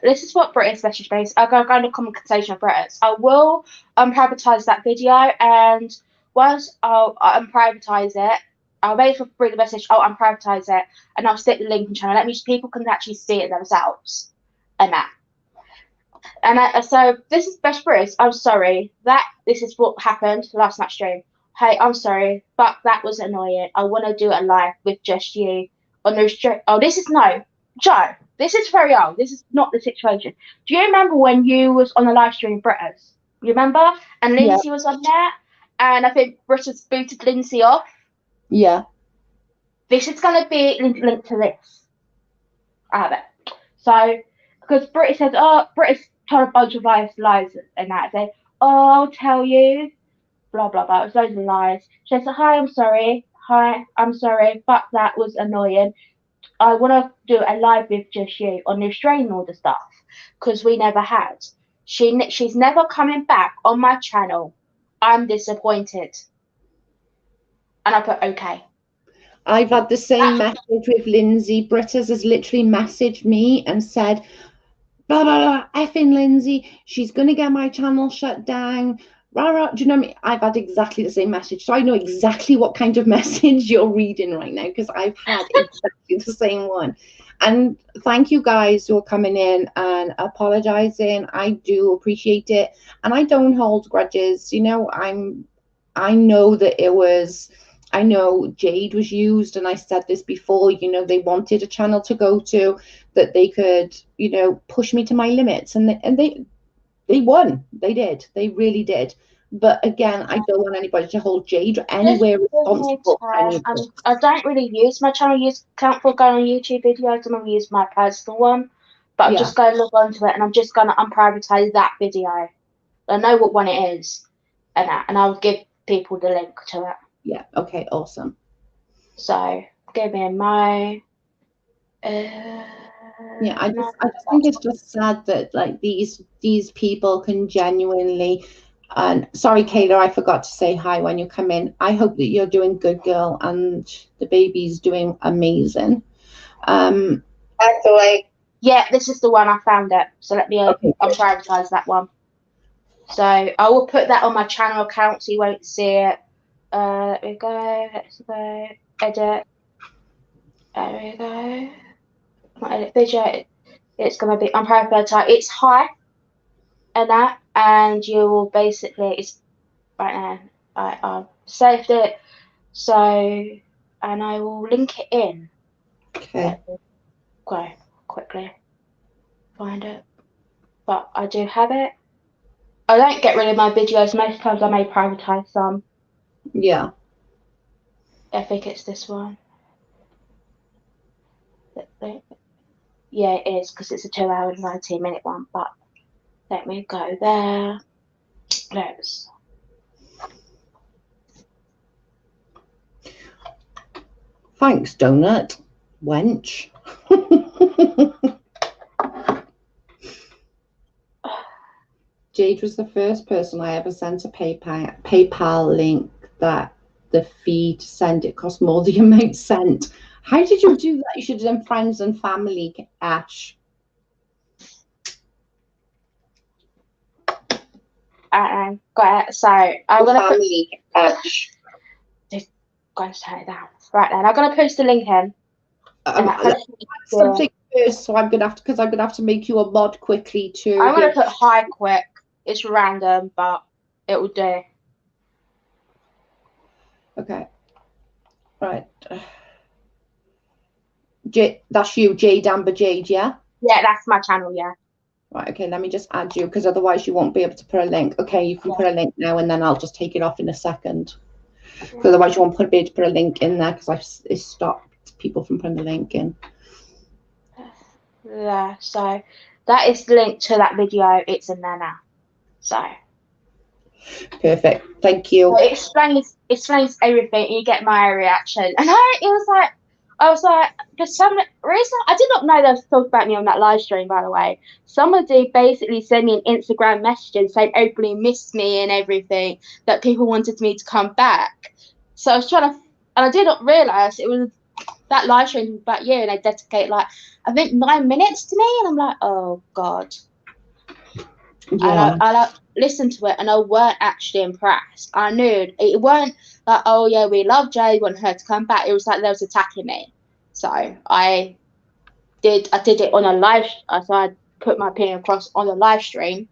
this is what British message base. I'll go into conversation with British. I will privatize that video, and once I'll unprivatize it, I'll wait for bring the message. I'll unprivatize it, and I'll stick the link in channel. That means people can actually see it themselves, and that. And so this is Best British. I'm sorry that this is what happened last night stream. Hey, I'm sorry, but that was annoying. I want to do a live with just you on the stream. Oh, this is no, Joe. This is very old. This is not the situation. Do you remember when you was on the live stream, British? You remember? And Lindsay was on there, and I think British booted Lindsay off. Yeah. This is gonna be linked to this. I have it. So because British said, British told a bunch of lies and that. Say, I'll tell you, blah blah blah. It was loads of lies. She said, hi, I'm sorry. Hi, I'm sorry, but that was annoying. I want to do a live with just you on the Australian order stuff because we never had. She's never coming back on my channel. I'm disappointed. And I put okay. I've had the same message with Lindsay. Britta's has literally messaged me and said, blah, blah, blah, effing Lindsay, she's going to get my channel shut down. Rah, rah. Do you know what I mean? I've had exactly the same message. So I know exactly what kind of message you're reading right now because I've had exactly the same one. And thank you guys who are coming in and apologizing. I do appreciate it. And I don't hold grudges. You know, I know that it was... I know Jade was used, and I said this before, you know, they wanted a channel to go to that they could, you know, push me to my limits, and they won. They did. They really did. But again, I don't want anybody to hold Jade anywhere responsible. I don't really use my channel account for going on YouTube videos. I'm going to use my personal one, but I'm just going to log onto it, and I'm just going to unprivatize that video. I know what one it is, and I'll give people the link to it. Yeah. Okay. Awesome. So give me my. Yeah, I just think it's just sad that like these people can genuinely. And sorry, Kayla, I forgot to say hi when you come in. I hope that you're doing good, girl, and the baby's doing amazing. That's the way. Yeah, this is the one I found it. So let me I'll prioritize that one. So I will put that on my channel account so you won't see it. There we go. Let's go. Edit. There we go. My edit video. It's gonna be unprioritized. It's high, and that, and you will basically. It's right now. I've saved it. So, and I will link it in. Okay. Go quickly. Find it. But I do have it. I don't get rid of my videos. Most times I may privatize some. Yeah. I think it's this one. Yeah, it is because it's a 2 hour and 19-minute one. But let me go there. Let's. Thanks, Donut. Wench. Jade was the first person I ever sent a PayPal link that the fee to send it cost more than the amount sent. How did you do that? You should have done friends and family, Ash. Got it. So I'm going to family, Ash. Just going to turn it down. Right then, I'm going to post the link in. Something first, so I'm going to have to make you a mod quickly too. I'm going to put hi quick. It's random, but it will do. Okay. Right. That's you, Jade Amber Jade, yeah? Yeah, that's my channel, yeah. Right, okay, let me just add you, because otherwise you won't be able to put a link. Okay, you can put a link now, and then I'll just take it off in a second. Because otherwise you won't be able to put a link in there, because it stopped people from putting the link in. Yeah, so that is linked to that video. It's in there now. So perfect. Thank you. So it explains everything. You get my reaction, and I was like, for some reason, I did not know they was talking about me on that live stream. By the way, somebody basically sent me an Instagram message and saying everybody missed me and everything, that people wanted me to come back. So I was trying to, and I did not realize it was that live stream about you, and they dedicate like I think 9 minutes to me, and I'm like, oh god. Yeah. And I listened to it, and I weren't actually impressed. I knew it weren't like, oh yeah, we love Jay, we want her to come back. It was like they was attacking me. So I did it on a live. So I put my opinion across on a live stream,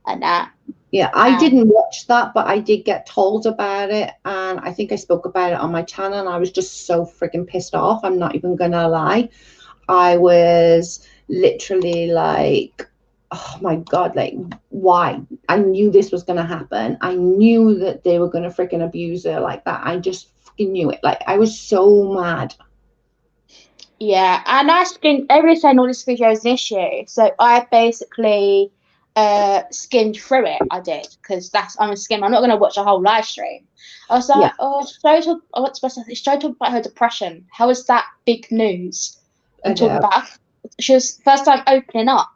and that. Yeah, I didn't watch that, but I did get told about it, and I think I spoke about it on my channel, and I was just so freaking pissed off. I'm not even gonna lie. I was literally like, oh my god, like, why? I knew this was gonna happen. I knew that they were gonna freaking abuse her like that. I just freaking knew it. Like, I was so mad. Yeah, and I skimmed every saying all this video is an issue. So I basically skimmed through it. I did, because I'm a skim. I'm not gonna watch a whole live stream. I was like, it's Joe talking about her depression. How is that big news? And talking about she was first time opening up.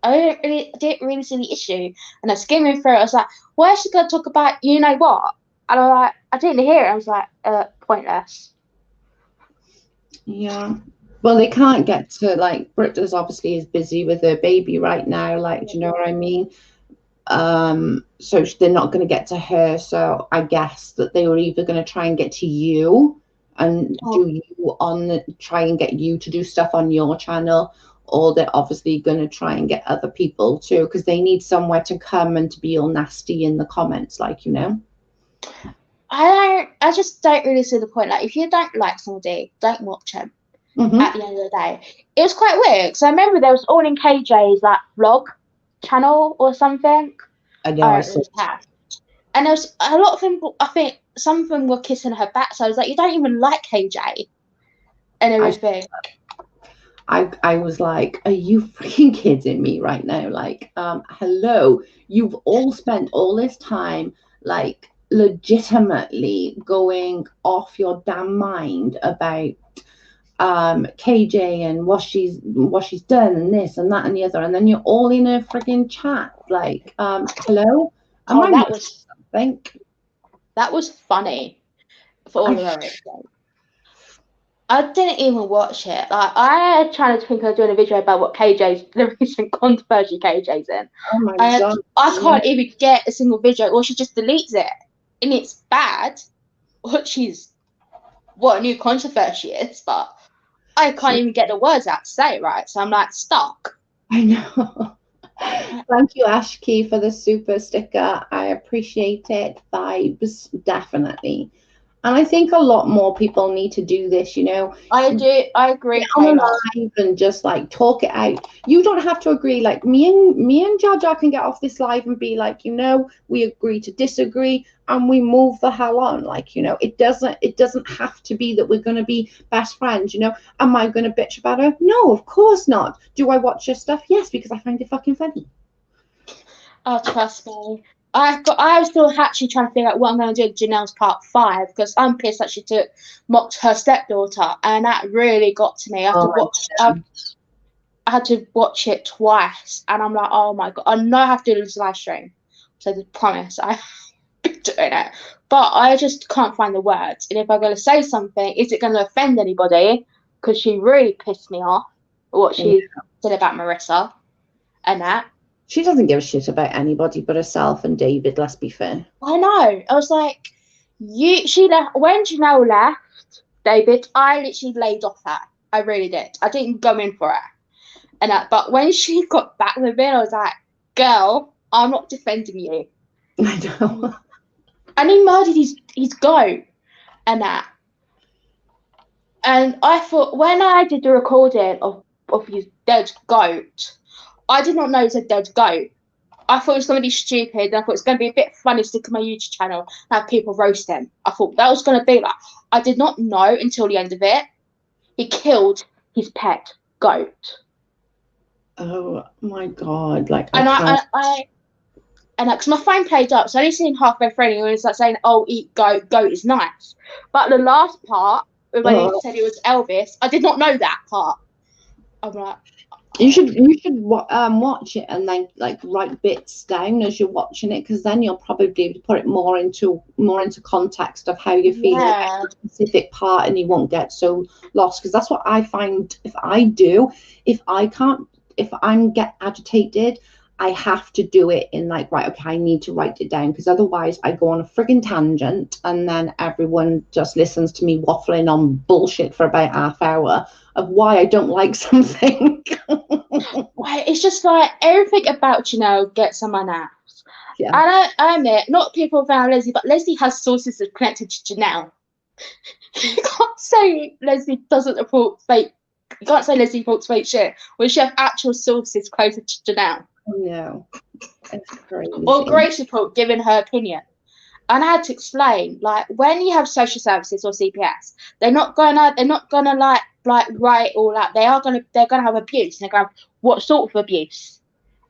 I didn't really see the issue, and I skimmed through it. I was like, why is she gonna talk about you know what? And I didn't hear it. I was like, pointless. Yeah. Well, they can't get to, like, Britta's obviously is busy with her baby right now. Like, do you know what I mean? So they're not going to get to her. So I guess that they were either going to try and get to you and try and get you to do stuff on your channel, or they're obviously going to try and get other people too, because they need somewhere to come and to be all nasty in the comments, like, you know. I just don't really see the point. Like, if you don't like somebody, don't watch him. At the end of the day, it was quite weird. because I remember there was all in KJ's like vlog channel or something. I know. And there was a lot of them. I think some of them were kissing her back. So I was like, you don't even like KJ and everything. I was like, are you freaking kidding me right now? Like, hello, you've all spent all this time, like, legitimately going off your damn mind about KJ and what she's done and this and that and the other, and then you're all in a freaking chat. Like, hello? That was funny for all of it. I didn't even watch it. Like, I tried to think of doing a video about what the recent controversy KJ's in. Oh my god! I can't even get a single video, or she just deletes it, and it's bad. What a new controversy is, but I can't even get the words out to say it right. So I'm like stuck. I know. Thank you, Ashkey, for the super sticker. I appreciate it. Vibes, definitely. And I think a lot more people need to do this, you know. I do. I agree. Get on live and just like talk it out. You don't have to agree. Like me and Jaja can get off this live and be like, you know, we agree to disagree and we move the hell on. Like, you know, it doesn't have to be that we're going to be best friends. You know, am I going to bitch about her? No, of course not. Do I watch her stuff? Yes, because I find it fucking funny. Oh, trust me. I was still actually trying to figure out what I'm going to do with Janelle's part 5, because I'm pissed that she mocked her stepdaughter, and that really got to me. I had to watch it twice, and I'm like, oh my god, I know I have to do this live stream, so I promise I've been doing it, but I just can't find the words. And if I'm going to say something, is it going to offend anybody? Because she really pissed me off what she said about Marissa and that. She doesn't give a shit about anybody but herself and David, let's be fair. I know. I was like, she left when Janelle left, David, I literally laid off her. I really did. I didn't go in for her. But when she got back with it, I was like, girl, I'm not defending you. I know. And he murdered his goat and that. And I thought, when I did the recording of his dead goat, I did not know it was a dead goat. I thought it was going to be stupid. And I thought it was going to be a bit funny to stick on my YouTube channel and have people roast him. I thought that was going to be like. I did not know until the end of it. He killed his pet goat. Oh my god! Like, and because my phone played up, so I only seen halfway through, and it was like saying, "Oh, eat goat. Goat is nice." But the last part, when he said it was Elvis, I did not know that part. I'm like, you should watch it and then like write bits down as you're watching it, because then you'll probably be able to put it more into context of how you're feeling about a specific part, and you won't get so lost. Because that's what I find if I'm get agitated, I have to do it in like, right, okay, I need to write it down, because otherwise I go on a frigging tangent and then everyone just listens to me waffling on bullshit for about half hour of why I don't like something. It's just like everything about Janelle gets on my nerves. Yeah. I admit, not people found Leslie, but Leslie has sources that connected to Janelle. You can't say Leslie doesn't report fake. You can't say Leslie reports fake shit when she has actual sources closer to Janelle. No, it's crazy. Or Grace report giving her opinion. And I had to explain, like, when you have social services or CPS, they're not gonna like write all out. They're gonna have abuse. And they're gonna have what sort of abuse?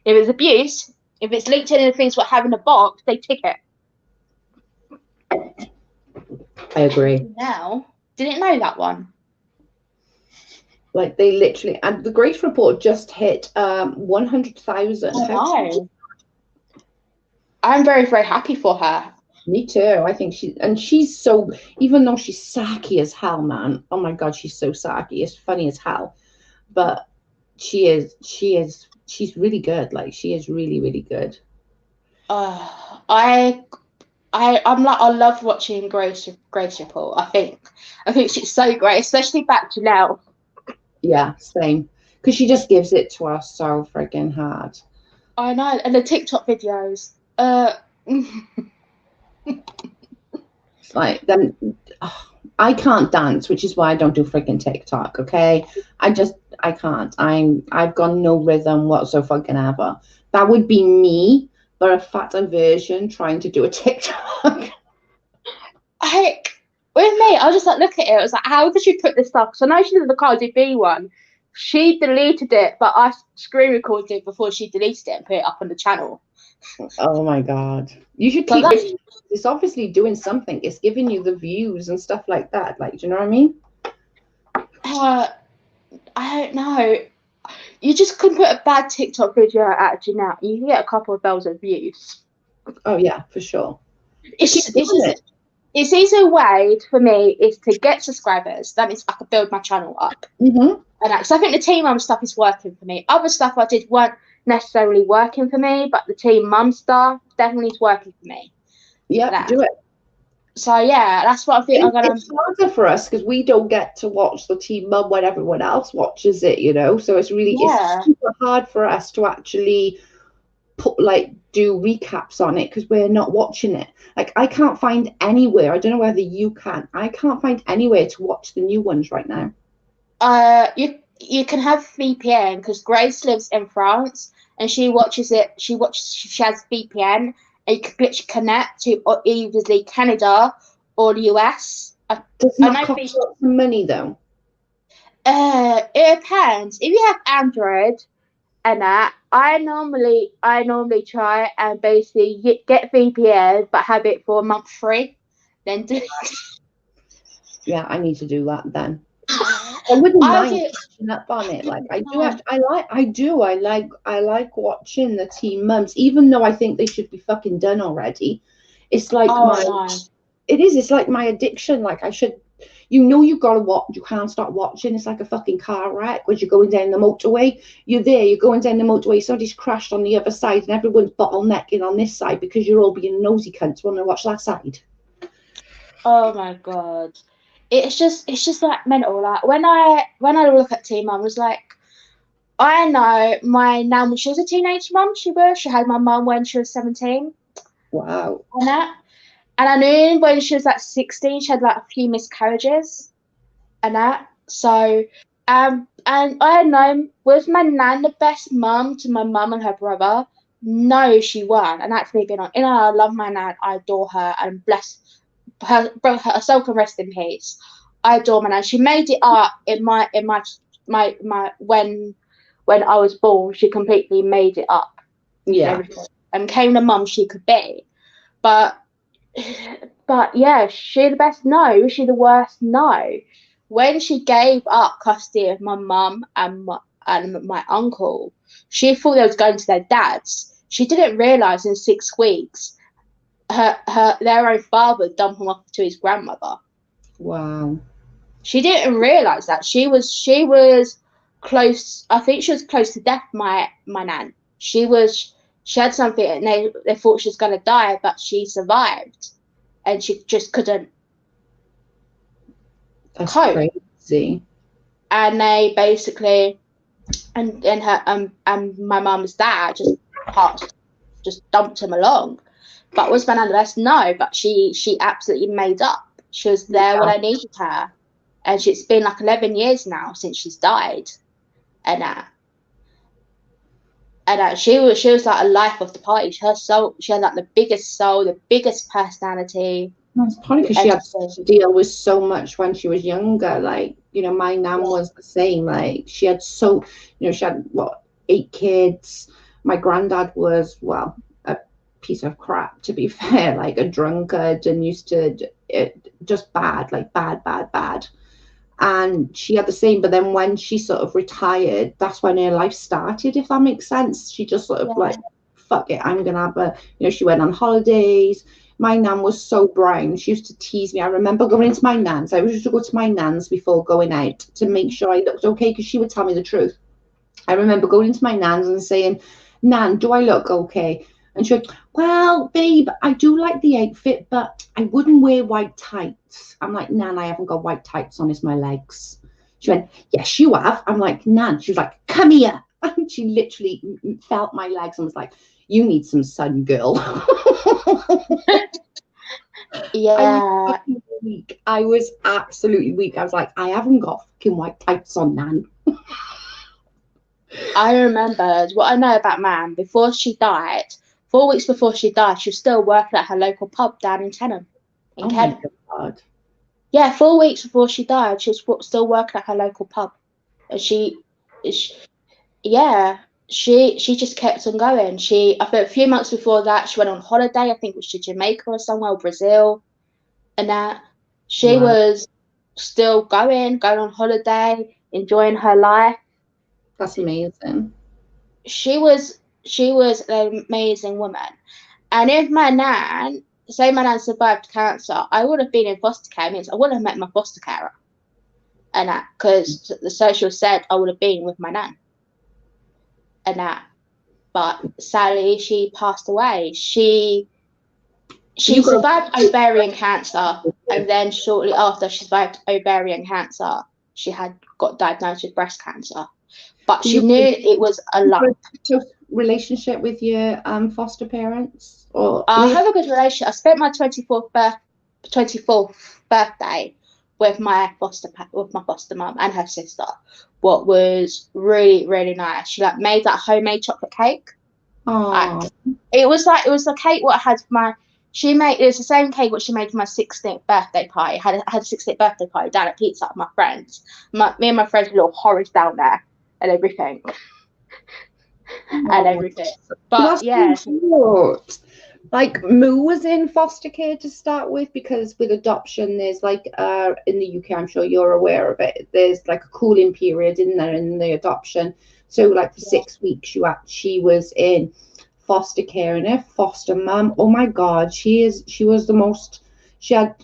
If it's abuse, if it's linked to anything what having a box, they tick it. I agree. Now, didn't know that one. Like, they literally, and the Grace report just hit 100,000. Oh, I'm very, very happy for her. Me too. I think she's so, even though she's sacky as hell, man. Oh my god, she's so sacky. It's funny as hell, but she's really good. Like, she is really, really good. I'm like, I love watching Grace report. I think she's so great, especially back to now. Yeah, same. Because she just gives it to us so friggin' hard. I know, and the TikTok videos. Like, then I can't dance, which is why I don't do freaking TikTok. Okay, I can't. I've got no rhythm whatsoever. That would be me, but a fatter version trying to do a TikTok. With me, I was just like, look at it. I was like, how did she put this stuff? So I know she did the Cardi B one. She deleted it, but I screen recorded it before she deleted it and put it up on the channel. Oh my god! You should keep it. It's obviously doing something. It's giving you the views and stuff like that. Like, do you know what I mean? I don't know. You just couldn't put a bad TikTok video out Janelle. You can get a couple of thousand views. Oh yeah, for sure. It's easy way for me is to get subscribers. That means I could build my channel up. Mm-hmm. And so I think the Team Mum stuff is working for me. Other stuff I did weren't necessarily working for me, but the Team Mum stuff definitely is working for me. Yeah, do it. So yeah, that's what I think. It's harder for us because we don't get to watch the Team Mum when everyone else watches it, you know. So it's really it's super hard for us to actually do recaps on it because we're not watching it. Like, I can't find anywhere. I don't know whether you can. I can't find anywhere to watch the new ones right now. You can have VPN because Grace lives in France and she watches it. She has VPN and you can literally connect to either Canada or the US. Does not cost some money though. It depends. If you have Android and that, I normally try and basically get VPN but have it for a month free. Then do. Yeah, I need to do that then. I wouldn't mind catching up on it. Like, I like watching the Teen Mums, even though I think they should be fucking done already. It's like it's like my addiction. Like, I should, you gotta watch. You can't stop watching. It's like a fucking car wreck when you're going down the motorway. You're going down the motorway. Somebody's crashed on the other side, and everyone's bottlenecking on this side because you're all being nosy cunts. Want to watch that side? Oh my god. It's just like mental. Like, when I look at Teen Mum, I was like, I know my nan when she was a teenage mum. She had my mum when she was 17. Wow. And I knew when she was like 16, she had like a few miscarriages and that. So And I had known, was my nan the best mum to my mum and her brother? No, she weren't. And actually, being on, I love my nan. I adore her and bless her soul can rest in peace. I adore my nan. She made it up in my when I was born. She completely made it up. Yeah. And everything, and became the mum she could be. But yeah, she the best? No. Was she the worst? No. When she gave up custody of my mum and my uncle, she thought they was going to their dads. She didn't realise in 6 weeks their own father dumped him off to his grandmother. Wow. She didn't realise that. She was close. I think she was close to death, my nan. She had something and they thought she was gonna die, but she survived. And she just couldn't cope. Crazy. And they basically and her and my mum's dad just dumped him along. But was my nan the best? No, but she absolutely made up. She was there when I needed her. And it's been like 11 years now since she's died. And she was like a life of the party. Her soul, she had like the biggest soul, the biggest personality. That's probably because she had to deal with so much when she was younger. Like, you know, my nan was the same. Like, she had she had, 8 kids. My granddad was, well, a piece of crap, to be fair, like a drunkard and used to, just bad, like bad. And she had the same, but then when she sort of retired, that's when her life started, if that makes sense. She just sort of like, fuck it, I'm gonna have she went on holidays. My nan was so brown. She used to tease me. I remember going into my nan's. I used to go to my nan's before going out to make sure I looked okay, because she would tell me the truth. I remember going into my nan's and saying, Nan, do I look okay? And she went, well, babe, I do like the outfit, but I wouldn't wear white tights. I'm like, Nan, I haven't got white tights on, it's my legs. She went, yes, you have. I'm like, Nan. She was like, come here. And she literally felt my legs and was like, you need some sun, girl. Yeah. I was absolutely weak. I was like, I haven't got fucking white tights on, Nan. I remembered what I know about Mam. Before she died, 4 weeks before she died, she was still working at her local pub down in Tenham. In Kent. My God. Yeah, 4 weeks before she died, she was still working at her local pub. And she just kept on going. I think a few months before that, she went on holiday. I think it was to Jamaica or somewhere, Brazil. And that she was still going on holiday, enjoying her life. That's amazing. She was an amazing woman. And if my nan survived cancer, I would have been in foster care. Means I would have met my foster carer. And that, because the social said I would have been with my nan. And that, but sadly, she passed away. She survived ovarian cancer, and then shortly after she survived ovarian cancer, she got diagnosed with breast cancer. But she knew it was a lump. Relationship with your foster parents? Or I have a good relationship. I spent my 24th birthday with my foster mum and her sister. What was really, really nice. She made that homemade chocolate cake. It was a cake what had it was the same cake what she made for my 16th birthday party. I had a 16th birthday party down at Pizza with my friends. Me and my friends were little horrors down there and everything. And everything. But yeah. Like Moo was in foster care to start with, because with adoption there's like in the UK, I'm sure you're aware of it, there's like a cooling period in there in the adoption. So like for 6 weeks she was in foster care, and her foster mum, oh my God, she was the most, she had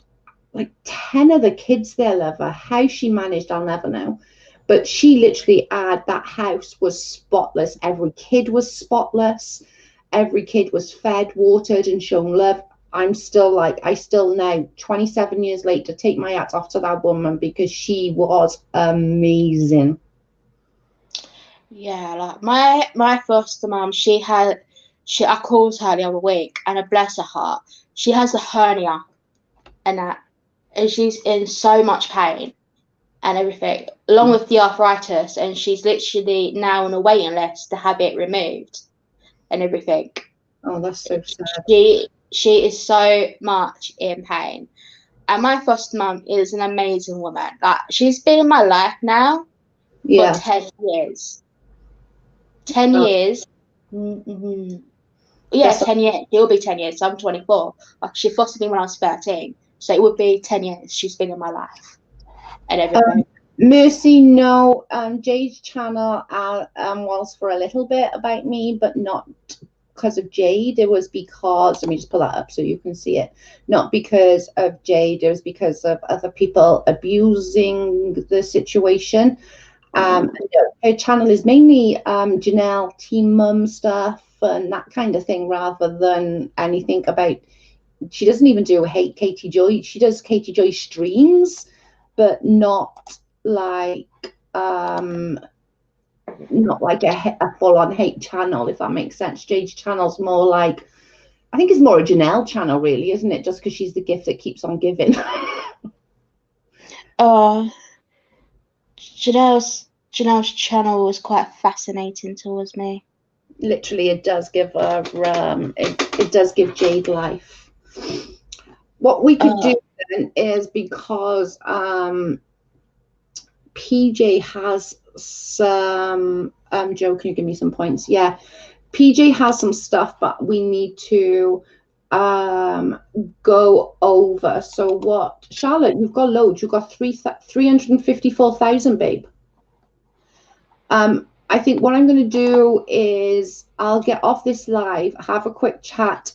like 10 of the kids there, love her. How she managed, I'll never know. But she literally that house was spotless. Every kid was spotless. Every kid was fed, watered, and shown love. I still now, 27 years later, take my hat off to that woman, because she was amazing. Yeah, like my foster mum, I called her the other week, and bless her heart, she has a hernia, and she's in so much pain. and everything, along with the arthritis, and she's literally now on a waiting list to have it removed and everything. Oh, that's so sad. She is so much in pain. And my foster mum is an amazing woman. Like, she's been in my life now for 10 years. 10 years. Mm-hmm. Yeah, 10 years. It will be 10 years. So I'm 24. She fostered me when I was 13. So it would be 10 years she's been in my life and everything. Mercy, no. Jade's channel was for a little bit about me, but not because of Jade. It was because, let me just pull that up so you can see it. Not because of Jade. It was because of other people abusing the situation. Her channel is mainly Janelle, Team Mum stuff and that kind of thing, rather than anything about. She doesn't even do hate Katie Joy. She does Katie Joy streams, but not like not like a full-on hate channel, if that makes sense. Jade's channel's more like, I think it's more a Janelle channel, really, isn't it? Just because she's the gift that keeps on giving. Janelle's channel was quite fascinating towards me. Literally, it does give her it does give Jade life. What we could do then is, because PJ has some Joe, can you give me some points? Yeah, PJ has some stuff, but we need to go over. So what, Charlotte, you've got loads. You've got 354,000, babe. I think what I'm going to do is I'll get off this live, have a quick chat,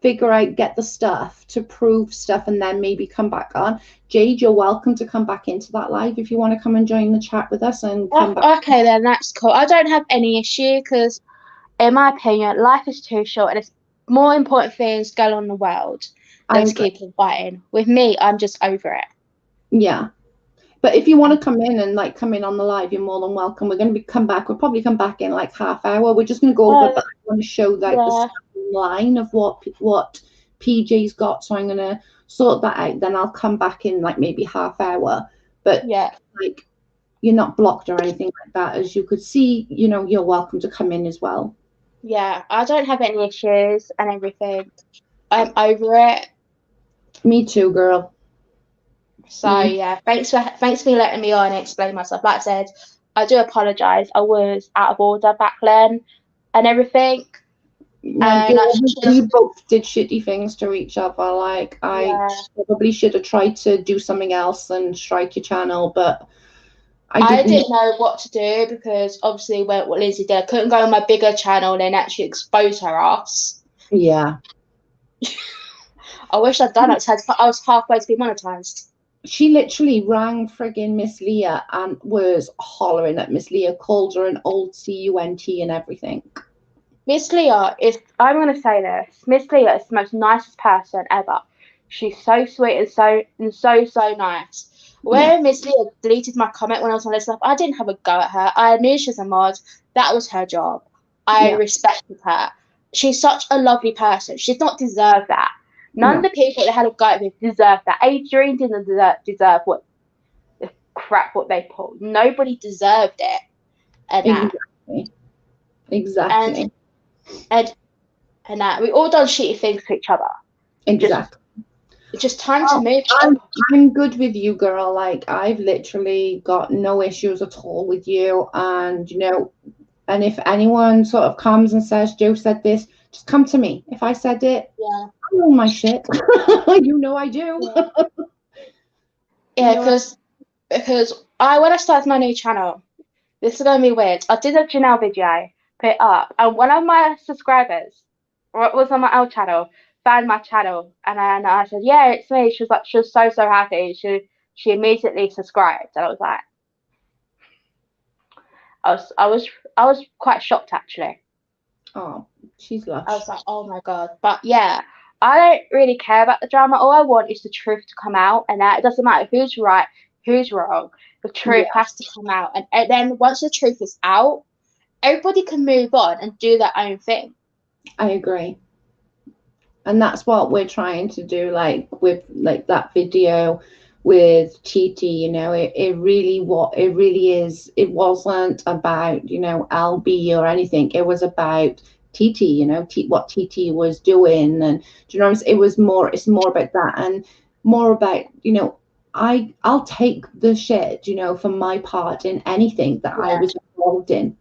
figure out, get the stuff to prove stuff, and then maybe come back on. Jade, you're welcome to come back into that live if you want to come and join the chat with us and come back. Okay, then that's cool. I don't have any issue because, in my opinion, life is too short and it's more important things going on in the world than to keep on fighting. With me, I'm just over it. Yeah. But if you want to come in and like come in on the live, you're more than welcome. We're going to come back. We'll probably come back in like half hour. We're just going to go over, but I want to show like the line of what PJ's got. So I'm going to sort that out. Then I'll come back in like maybe half hour. But like, you're not blocked or anything like that. As you could see, you know, you're welcome to come in as well. Yeah, I don't have any issues and everything. I'm over it. Me too, girl. So yeah, thanks for letting me on and explain myself. Like I said, I do apologise. I was out of order back then and everything. We both did shitty things to each other. Like I probably should have tried to do something else than strike your channel, but I didn't know what to do, because obviously what Lizzie did, I couldn't go on my bigger channel and then actually expose her ass. Yeah. I wish I'd done it. I was halfway to be monetized. She literally rang friggin' Miss Leah and was hollering at Miss Leah, called her an old cunt and everything. Miss Leah is, I'm going to say this, Miss Leah is the most nicest person ever. She's so sweet and so nice. When Miss Leah deleted my comment when I was on this stuff, I didn't have a go at her. I knew she was a mod. That was her job. I respected her. She's such a lovely person. She did not deserve that. None of the people that had a go at me deserved that. Adrian didn't deserve what the crap what they pulled. Nobody deserved it. And Exactly. And that we all done shitty things to each other. Exactly. It's just time to move. I'm good with you, girl. Like, I've literally got no issues at all with you. And, you know, and if anyone sort of comes and says, Joe said this, just come to me. If I said it, I know my shit. You know I do. Yeah, because when I started my new channel, this is going to be weird. I did a Janelle video, put it up, and one of my subscribers, was on my old channel, found my channel, and then I said, yeah, it's me. She was so happy. She immediately subscribed, and I was like, I was quite shocked, actually. Oh, she's lush. I was like, oh my god. But yeah, I don't really care about the drama. All I want is the truth to come out, and that it doesn't matter who's right, who's wrong. The truth has to come out, and then once the truth is out, everybody can move on and do their own thing. I agree. And that's what we're trying to do, like with like that video with TT. You know, it really is. It wasn't about, you know, LB or anything. It was about TT. You know, what TT was doing, and do you know what I'm saying? It's more about that, and more about, you know, I'll take the shit, you know, for my part in anything that I was involved in,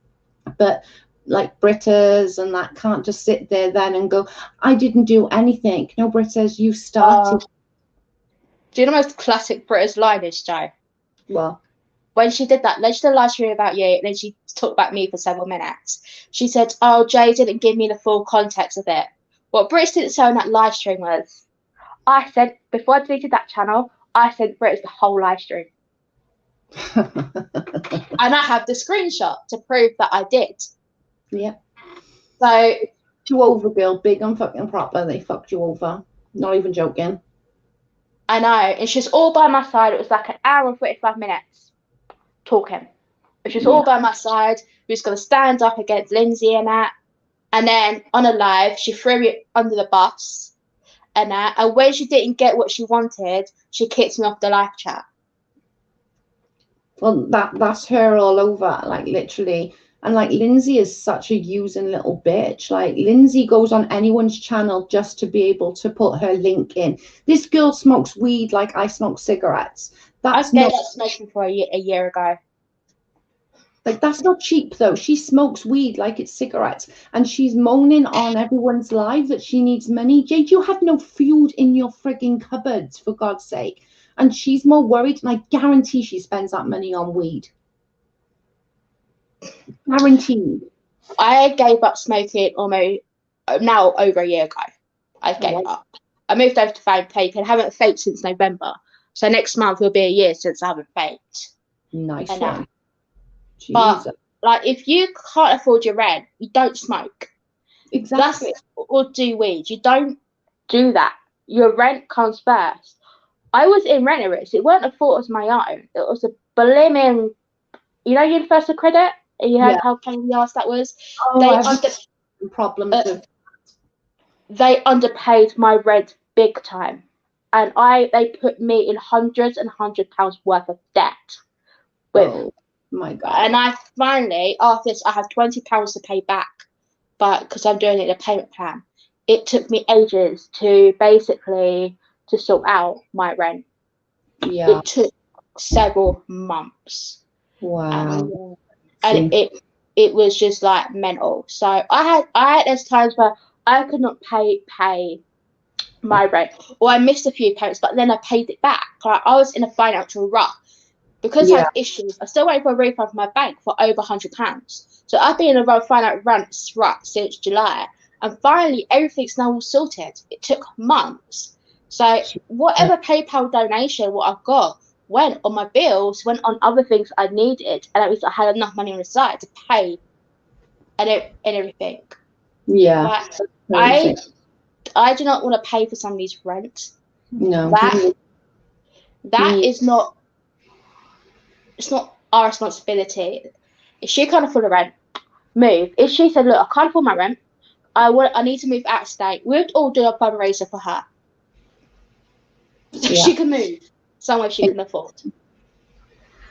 but like Britta's and that can't just sit there then and go, I didn't do anything. No, Britta's, you started. Do you know the most classic British line is, Jo? Well, when she did that, she did a live stream about you, and then she talked about me for several minutes. She said, "Oh, Jay didn't give me the full context of it." What British didn't say on that live stream was, I said, before I deleted that channel, I sent British the whole live stream. And I have the screenshot to prove that I did. Yeah. So, you over, girl, big and fucking proper. They fucked you over. Not even joking. I know. And she's all by my side. It was like an hour and 45 minutes talking. She's all by my side. We was going to stand up against Lindsay and that. And then on a live, she threw me under the bus and that. And when she didn't get what she wanted, she kicked me off the live chat. Well, that's her all over, like literally. And like Lindsay is such a using little bitch. Like Lindsay goes on anyone's channel just to be able to put her link in. This girl smokes weed like I smoke cigarettes. That's I gave up smoking for a year ago. Like, that's not cheap though. She smokes weed like it's cigarettes, and she's moaning on everyone's live that she needs money. Jade, you have no food in your frigging cupboards, for God's sake. And she's more worried, and I guarantee she spends that money on weed. Guaranteed. I gave up smoking almost now over a year ago. I gave up. I moved over to vape and haven't vaped since November. So next month will be a year since I haven't vaped. Nice one. But like, if you can't afford your rent, you don't smoke. Exactly. Or do weed. You don't do that. Your rent comes first. I was in rent arrears. It weren't a fault of my own. It was a blimmin', you know, universal credit. You heard how pain in the ass that was. They underpaid my rent big time, and they put me in hundreds and £100 worth of debt. My God. And I finally, after this, I have £20 to pay back, but because I'm doing it in a payment plan, it took me ages to basically to sort out my rent. Yeah. It took several months. Wow. And it was just like mental. So I had those times where I could not pay my rent, or I missed a few payments, but then I paid it back. Like, I was in a financial rut. Because I had issues, I still waiting for a refund from my bank for over £100. So I've been in a financial rut since July, and finally everything's now all sorted. It took months. So whatever PayPal donation what I got went on my bills, went on other things I needed, and at least I had enough money on the side to pay and everything. Yeah. Like, I do not want to pay for somebody's rent. No. That is not. It's not our responsibility. If she can't afford a rent, move. If she said, "Look, I can't afford my rent. I need to move out of state," we'd all do a fundraiser for her. She can move somewhere she can afford.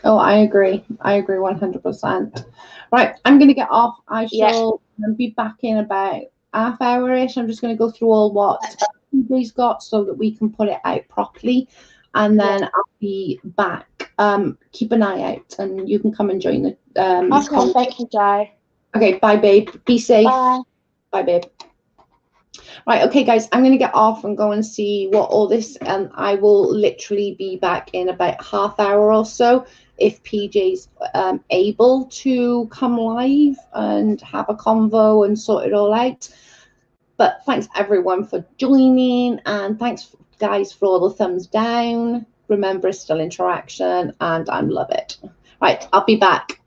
Oh, I agree. 100%. Right, I'm going to get off. I shall be back in about half hour-ish. I'm just going to go through all what we've got so that we can put it out properly. And then I'll be back. Keep an eye out, and you can come and join the. Okay, thank you, Jai. Okay, bye, babe. Be safe. Bye. Bye, babe. Right, okay, guys, I'm going to get off and go and see what all this, and I will literally be back in about half hour or so if PJ's able to come live and have a convo and sort it all out. But thanks everyone for joining, and thanks guys for all the thumbs down. Remember, it's still interaction, and I love it. Right, I'll be back.